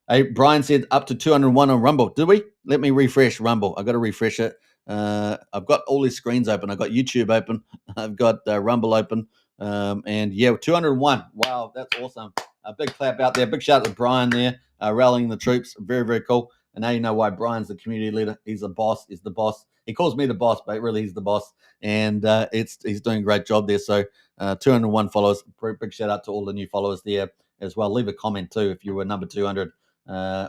Hey, Brian said up to 201 on Rumble. Did we? Let me refresh Rumble. I got to refresh it. I've got all these screens open. I've got YouTube open. I've got Rumble open. And yeah, 201. Wow, that's awesome. A big clap out there. Big shout out to Brian there, rallying the troops. Very, very cool. And now you know why Brian's the community leader. He's the boss. He's the boss. He calls me the boss, but really he's the boss. And he's doing a great job there. So 201 followers. Big shout out to all the new followers there as well. Leave a comment too if you were number 200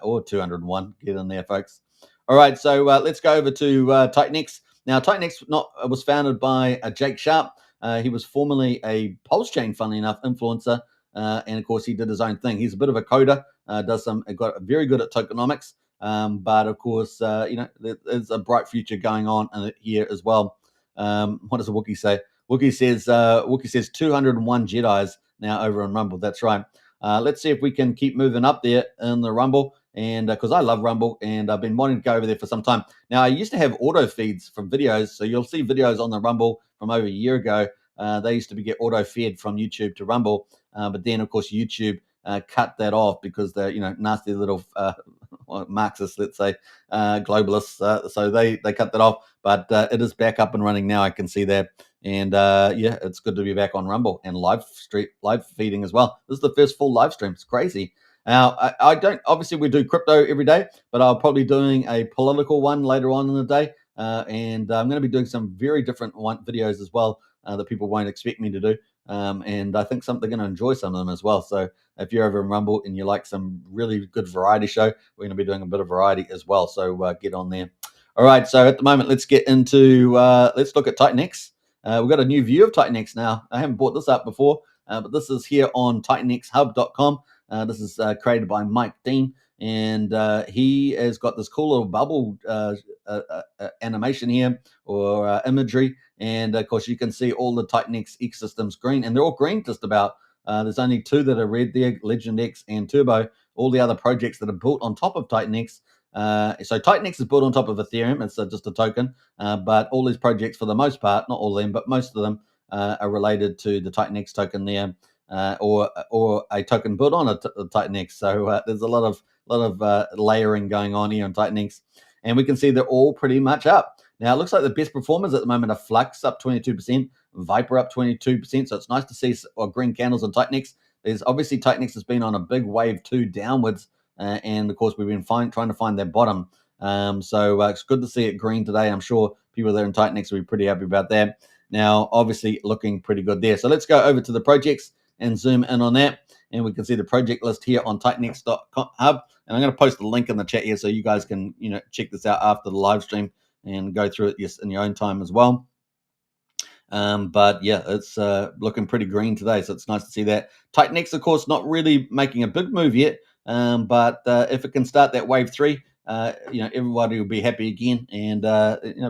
or 201. Get in there, folks. All right, so let's go over to Titan X. Now, Titan X was founded by Jake Sharp. He was formerly a Pulse Chain, funnily enough, influencer. And of course, he did his own thing. He's a bit of a coder, got very good at tokenomics. But of course, there's a bright future going on here as well. What does the Wookiee say? Wookiee says 201 Jedis now over on Rumble. That's right. Let's see if we can keep moving up there in the Rumble. And because I love Rumble and I've been wanting to go over there for some time. Now, I used to have auto feeds from videos. So you'll see videos on the Rumble from over a year ago. They used to get auto fed from YouTube to Rumble. But then, of course, YouTube cut that off because they're, nasty little Marxists, let's say, globalists. So they cut that off. But it is back up and running now. I can see that. And yeah, it's good to be back on Rumble and live feeding as well. This is the first full live stream. It's crazy. Now, I don't, obviously we do crypto every day, but I'll probably be doing a political one later on in the day. And I'm going to be doing some very different videos as well that people won't expect me to do. And I think they're going to enjoy some of them as well. So if you're over in Rumble and you like some really good variety show, we're going to be doing a bit of variety as well. So get on there. All right. So at the moment, let's get into, let's look at Titan X. We've got a new view of Titan X now. I haven't brought this up before, but this is here on titanxhub.com. This is created by Mike Dean, and he has got this cool little bubble animation here or imagery. And of course, you can see all the Titan X ecosystems green, and they're all green just about. There's only two that are red there, Legend X and Turbo. All the other projects that are built on top of Titan X. So Titan X is built on top of Ethereum. It's just a token, but all these projects, for the most part, not all of them, but most of them are related to the Titan X token there. Or a token built on a Titan X. So there's a lot of layering going on here on Titan X, and we can see they're all pretty much up. Now it looks like the best performers at the moment are Flux up 22%, Viper up 22%. So it's nice to see green candles on Titan X. There's obviously Titan X has been on a big wave 2 downwards, and of course we've been trying to find their bottom. So it's good to see it green today. I'm sure people there in Titan X will be pretty happy about that. Now, obviously looking pretty good there. So let's go over to the projects and zoom in on that, and we can see the project list here on titanx.hub. And I'm going to post the link in the chat here so you guys can check this out after the live stream and go through it in your own time as well. But yeah, it's looking pretty green today, so it's nice to see that. Titan X, of course, not really making a big move yet, but if it can start that wave 3, everybody will be happy again, and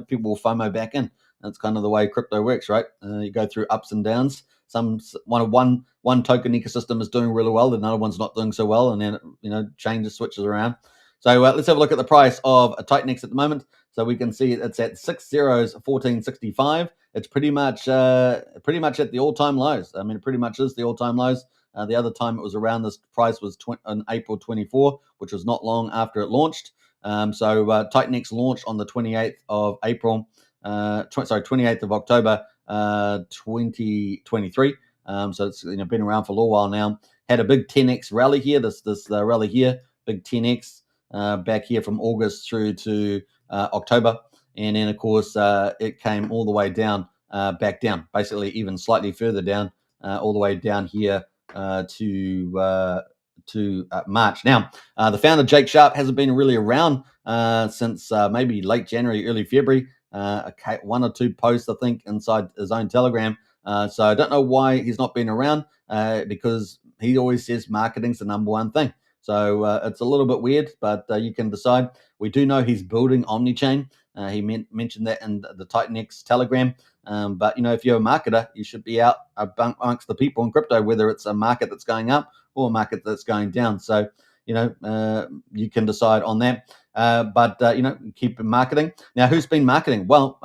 people will FOMO back in. That's kind of the way crypto works, right? You go through ups and downs. One token ecosystem is doing really well, another one's not doing so well, and then changes, switches around. So let's have a look at the price of a Titan X at the moment. So we can see it's at 6 zeros 14.65. It's pretty much at the all-time lows. I mean, it pretty much is the all-time lows. The other time it was around this price was on April 24, which was not long after it launched. So Titan X launched on the 28th of April. 28th of October, 2023. So it's been around for a little while now. Had a big 10x rally here. This rally here, big 10x back here from August through to October, and then of course it came all the way down, back down, basically even slightly further down, all the way down here to March. Now, the founder Jake Sharp hasn't been really around since maybe late January, early February. One or two posts, I think, inside his own Telegram. So I don't know why he's not been around, because he always says marketing's the number one thing. So it's a little bit weird, but you can decide. We do know he's building OmniChain. He mentioned that in the TitanX Telegram. But if you're a marketer, you should be out amongst the people in crypto, whether it's a market that's going up or a market that's going down. So you can decide on that. But keep marketing. Now, who's been marketing? Well,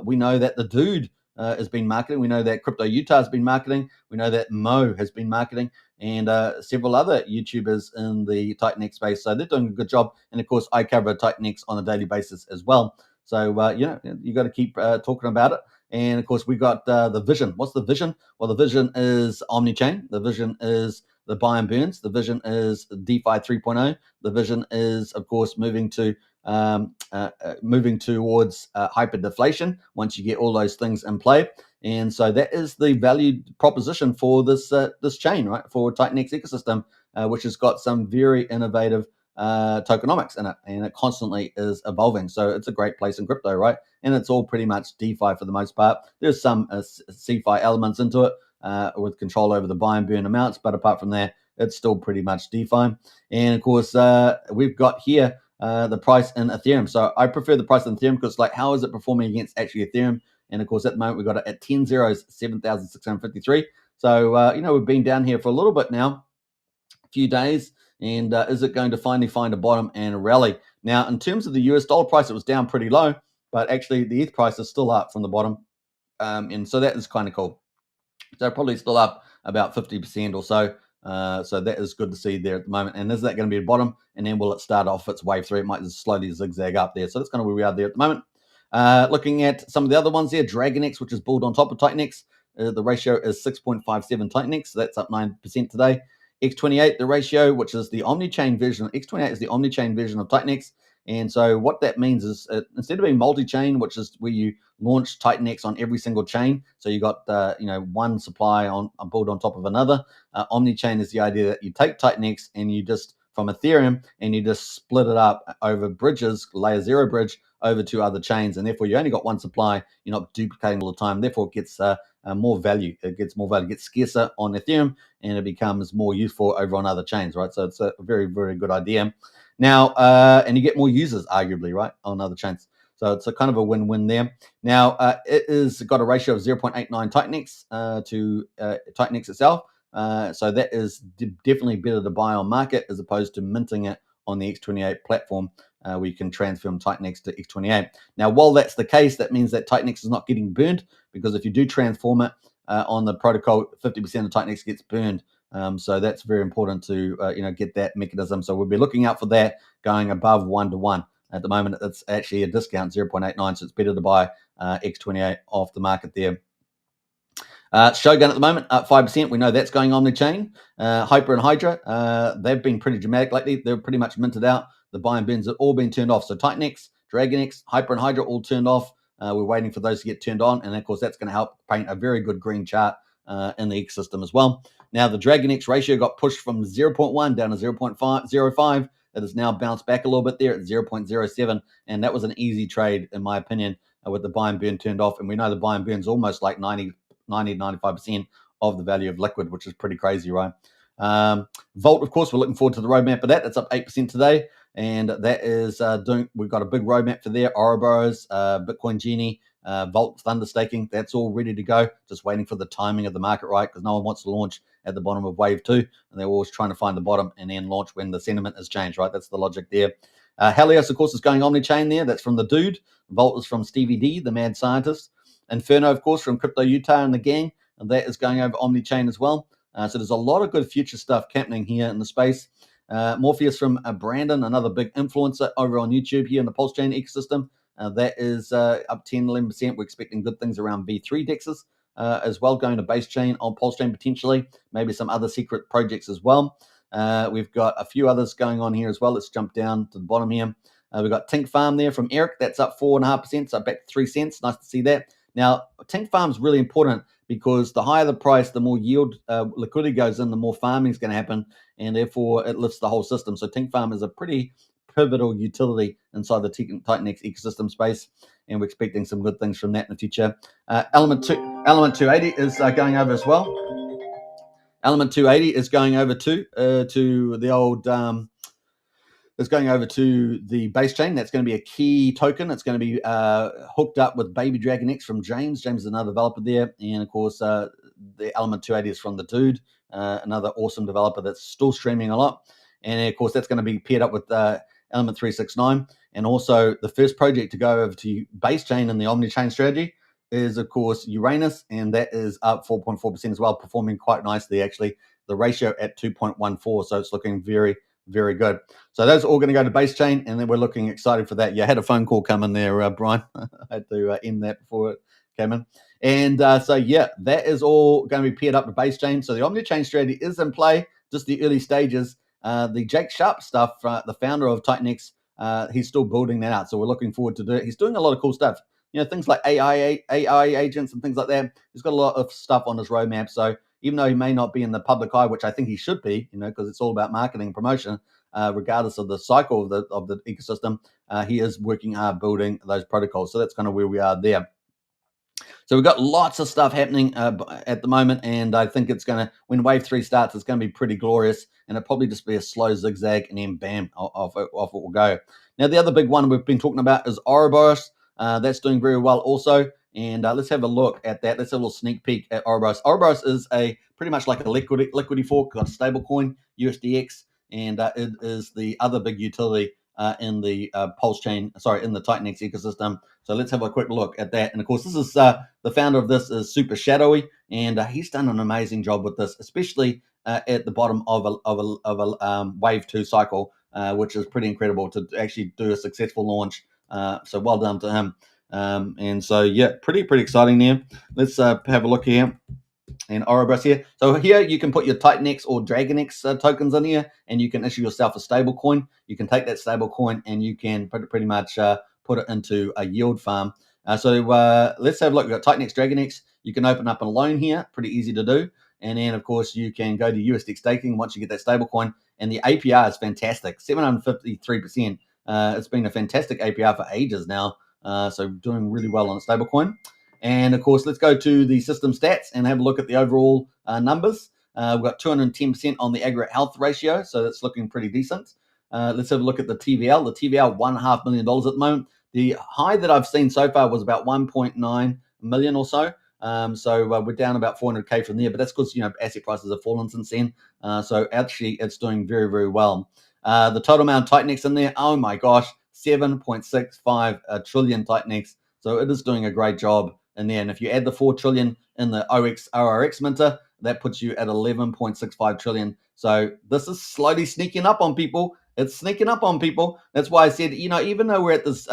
we know that the dude has been marketing. We know that Crypto Utah has been marketing. We know that Mo has been marketing, and several other YouTubers in the TitanX space. So they're doing a good job. And of course, I cover TitanX on a daily basis as well. So you got to keep talking about it. And of course, we got the vision. What's the vision? Well, the vision is OmniChain. The vision is the buy and burns. The vision is DeFi 3.0. The vision is, of course, moving towards hyperdeflation once you get all those things in play. And so that is the value proposition for this chain, right? For TitanX ecosystem, which has got some very innovative tokenomics in it, and it constantly is evolving. So it's a great place in crypto, right? And it's all pretty much DeFi for the most part. There's some CeFi elements into it with control over the buy and burn amounts, but apart from that, it's still pretty much DeFi. And of course, we've got here the price in Ethereum. So I prefer the price in Ethereum because, how is it performing against actually Ethereum? And of course, at the moment, we've got it at 10 zeros, 7,653. So, we've been down here for a little bit now, a few days. And is it going to finally find a bottom and a rally? Now, in terms of the US dollar price, it was down pretty low, but actually the ETH price is still up from the bottom. And so that is kind of cool. So probably still up about 50% or so. So that is good to see there at the moment. And is that going to be a bottom? And then will it start off its wave three? It might just slowly zigzag up there. So that's kind of where we are there at the moment. Looking at some of the other ones there, DragonX, which is built on top of TitanX. The ratio is 6.57 TitanX. So that's up 9% today. X28, the ratio, which is the OmniChain version. X28 is the OmniChain version of TitanX. And so what that means is instead of being multi-chain, which is where you launch TitanX on every single chain, so you got one supply on built on top of another. OmniChain is the idea that you take TitanX and you just from Ethereum and you just split it up over bridges, layer zero bridge over to other chains, and therefore you only got one supply. You're not duplicating all the time. Therefore, it gets more value. It gets more value. It gets scarcer on Ethereum, and it becomes more useful over on other chains, right? So it's a very, very good idea. Now, and you get more users, arguably, right, on other chains. So it's a kind of a win-win there. Now, it is got a ratio of 0.89 TitanX to TitanX itself. So that is definitely better to buy on market as opposed to minting it on the X28 platform, where you can transfer from TitanX to X28. Now, while that's the case, that means that TitanX is not getting burned, because if you do transform it on the protocol, 50% of TitanX gets burned. So that's very important to get that mechanism. So we'll be looking out for that going above 1-to-1. At the moment, it's actually a discount, 0.89, so it's better to buy X28 off the market there. Shogun at the moment up 5%. We know that's going on the chain. Hyper and Hydra, they've been pretty dramatic lately. They're pretty much minted out. The buy and burns have all been turned off. So TitanX, DragonX, Hyper and Hydra all turned off. We're waiting for those to get turned on, and of course that's going to help paint a very good green chart in the ecosystem as well. Now the DragonX ratio got pushed from 0.1 down to 0.05. It has now bounced back a little bit there at 0.07, and that was an easy trade in my opinion with the buy and burn turned off. And we know the buy and burn is almost like 95% of the value of liquid, which is pretty crazy, right? Vault, of course, we're looking forward to the roadmap of that. That's up 8% today, and that is we've got a big roadmap for there. Ouroboros, Bitcoin Genie, Vault Thunder staking, that's all ready to go. Just waiting for the timing of the market, right? Because no one wants to launch at the bottom of wave 2, and they're always trying to find the bottom and then launch when the sentiment has changed, right? That's the logic there. Helios, of course, is going omni-chain there. That's from the dude. Vault is from Stevie D, the mad scientist. Inferno, of course, from Crypto Utah and the gang, and that is going over omni-chain as well. So there's a lot of good future stuff happening here in the space. Morpheus from Brandon, another big influencer over on YouTube here in the Pulse Chain ecosystem. That is up 10-11%. We're expecting good things around V3 dexes as well, going to base chain on Pulse chain potentially, maybe some other secret projects as well. We've got a few others going on here as well. Let's jump down to the bottom here. We've got Tink Farm there from Eric. That's up 4.5%, so back to 3 cents. Nice to see that. Now, Tink Farm is really important because the higher the price, the more yield liquidity goes in, the more farming is going to happen, and therefore it lifts the whole system. So Tink Farm is a pretty pivotal utility inside the Titanx ecosystem space, and we're expecting some good things from that in the future. Element 280 is going over as well. Element 280 is going over to the old is going over to the base chain. That's going to be a key token. It's going to be hooked up with Baby Dragon X from James. James is another developer there. And, of course, the Element 280 is from the Dude, another awesome developer that's still streaming a lot. And, of course, that's going to be paired up with Element 369. And also the first project to go over to base chain in the Omni-chain strategy is, of course, Uranus. And that is up 4.4% as well, performing quite nicely, actually. The ratio at 2.14. So it's looking very, very good. So those are all going to go to base chain, and then we're looking excited for that. Yeah, I had a phone call come in there, Brian. I had to end that before it came in. And so, yeah, that is all going to be paired up to base chain. So the Omni-chain strategy is in play, just the early stages. The Jake Sharp stuff, the founder of Titanx, he's still building that out. So we're looking forward to it. He's doing a lot of cool stuff. You know, things like AI agents and things like that. He's got a lot of stuff on his roadmap. So even though he may not be in the public eye, which I think he should be, you know, because it's all about marketing and promotion, regardless of the cycle of the ecosystem, he is working hard building those protocols. So that's kind of where we are there. So we've got lots of stuff happening at the moment, and I think it's going to, when Wave 3 starts, it's going to be pretty glorious, and it'll probably just be a slow zigzag, and then bam, off it will go. Now, the other big one we've been talking about is Ouroboros. That's doing very well also, and let's have a look at that. Let's have a little sneak peek at Ouroboros. Ouroboros is pretty much like a liquidity fork, got a stable coin, USDX, and it is the other big utility in the Pulse chain, in the Titanx ecosystem. So let's have a quick look at that. And of course, this is the founder of this is Super Shadowy, and he's done an amazing job with this, especially at the bottom of a Wave 2 cycle, which is pretty incredible to actually do a successful launch. So well done to him. And so, yeah, pretty exciting there. Let's have a look here. And Ouroboros here. So here you can put your Titanx or DragonX tokens in here, and you can issue yourself a stable coin. You can take that stable coin and you can pretty much put it into a yield farm. So let's have a look. We've got Titanx, DragonX. You can open up a loan here. Pretty easy to do. And then, of course, you can go to USDX staking once you get that stable coin. And the APR is fantastic, 753%. It's been a fantastic APR for ages now. So doing really well on a stable coin. And, of course, let's go to the system stats and have a look at the overall numbers. We've got 210% on the aggregate health ratio, so that's looking pretty decent. Let's have a look at the TVL. The TVL, $1.5 million at the moment. The high that I've seen so far was about 1.9 million or so. So we're down about 400K from there, but that's because, you know, asset prices have fallen since then. So actually, it's doing very, very well. The total amount of Titanx in there, oh my gosh, 7.65 trillion Titanx. So it is doing a great job in there. And if you add the 4 trillion in the ORX minter, that puts you at 11.65 trillion. So this is slowly sneaking up on people. It's sneaking up on people. That's why I said, you know, even though we're at this,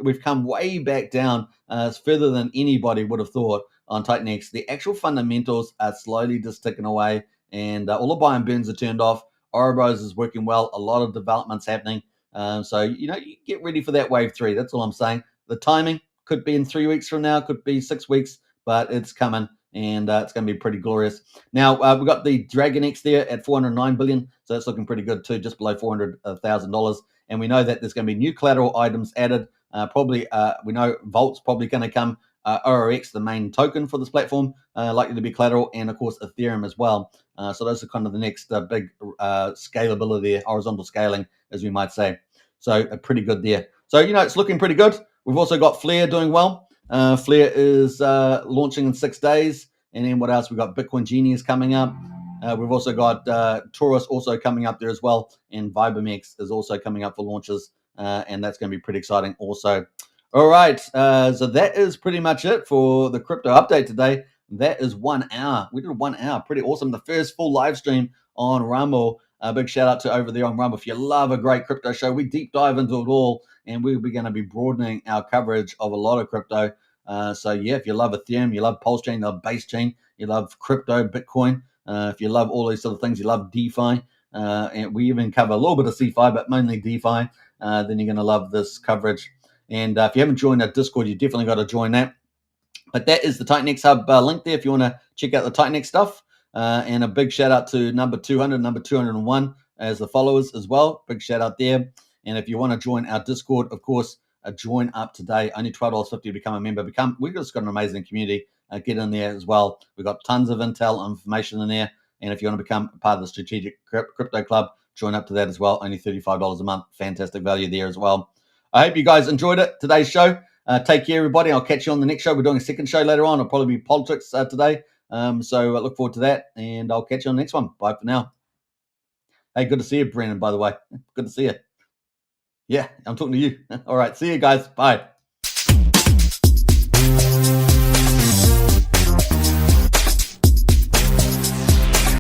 we've come way back down, further than anybody would have thought on Titanx, the actual fundamentals are slowly just ticking away, and all the buy and burns are turned off. Ouroboros is working well. A lot of developments happening. So, you know, you get ready for that wave 3. That's all I'm saying. The timing could be in 3 weeks from now, could be 6 weeks, but it's coming, and it's going to be pretty glorious. Now, we've got the DragonX there at 409 billion, so that's looking pretty good too, just below $400,000. And we know that there's going to be new collateral items added. We know Volt's probably going to come. ORX, the main token for this platform, likely to be collateral, and of course Ethereum as well. So those are kind of the next big scalability, horizontal scaling, as we might say. So pretty good there. So, you know, it's looking pretty good. We've also got Flare doing well. Flare is launching in 6 days. And then what else? We've got Bitcoin Genius coming up. We've also got Taurus also coming up there as well. And Vibermex is also coming up for launches. And that's going to be pretty exciting also. All right. So that is pretty much it for the crypto update today. That is 1 hour. We did 1 hour. Pretty awesome. The first full live stream on Rumble A big shout out to over there on Rumble. If you love a great crypto show, we deep dive into it all, and we're going to be broadening our coverage of a lot of crypto. So yeah, if you love Ethereum, you love Pulse Chain, you love Base Chain, you love crypto, Bitcoin, if you love all these sort of things, you love DeFi, and we even cover a little bit of CeFi, but mainly DeFi, then you're going to love this coverage. And if you haven't joined our Discord, you definitely got to join that. But that is the Titan Hub link there if you want to check out the Titan stuff. And a big shout out to number 200, number 201 as the followers as well. Big shout out there. And if you want to join our Discord, of course, join up today. Only $12.50 to become a member. We've just got an amazing community. Get in there as well. We've got tons of intel information in there. And if you want to become part of the Strategic Crypto Club, join up to that as well. Only $35 a month. Fantastic value there as well. I hope you guys enjoyed it, today's show. Take care, everybody. I'll catch you on the next show. We're doing a second show later on. It'll probably be politics today. So I look forward to that, and I'll catch you on the next one. Bye for now. Hey, good to see you, Brennan, by the way. Good to see you. Yeah, I'm talking to you. All right, see you guys. Bye.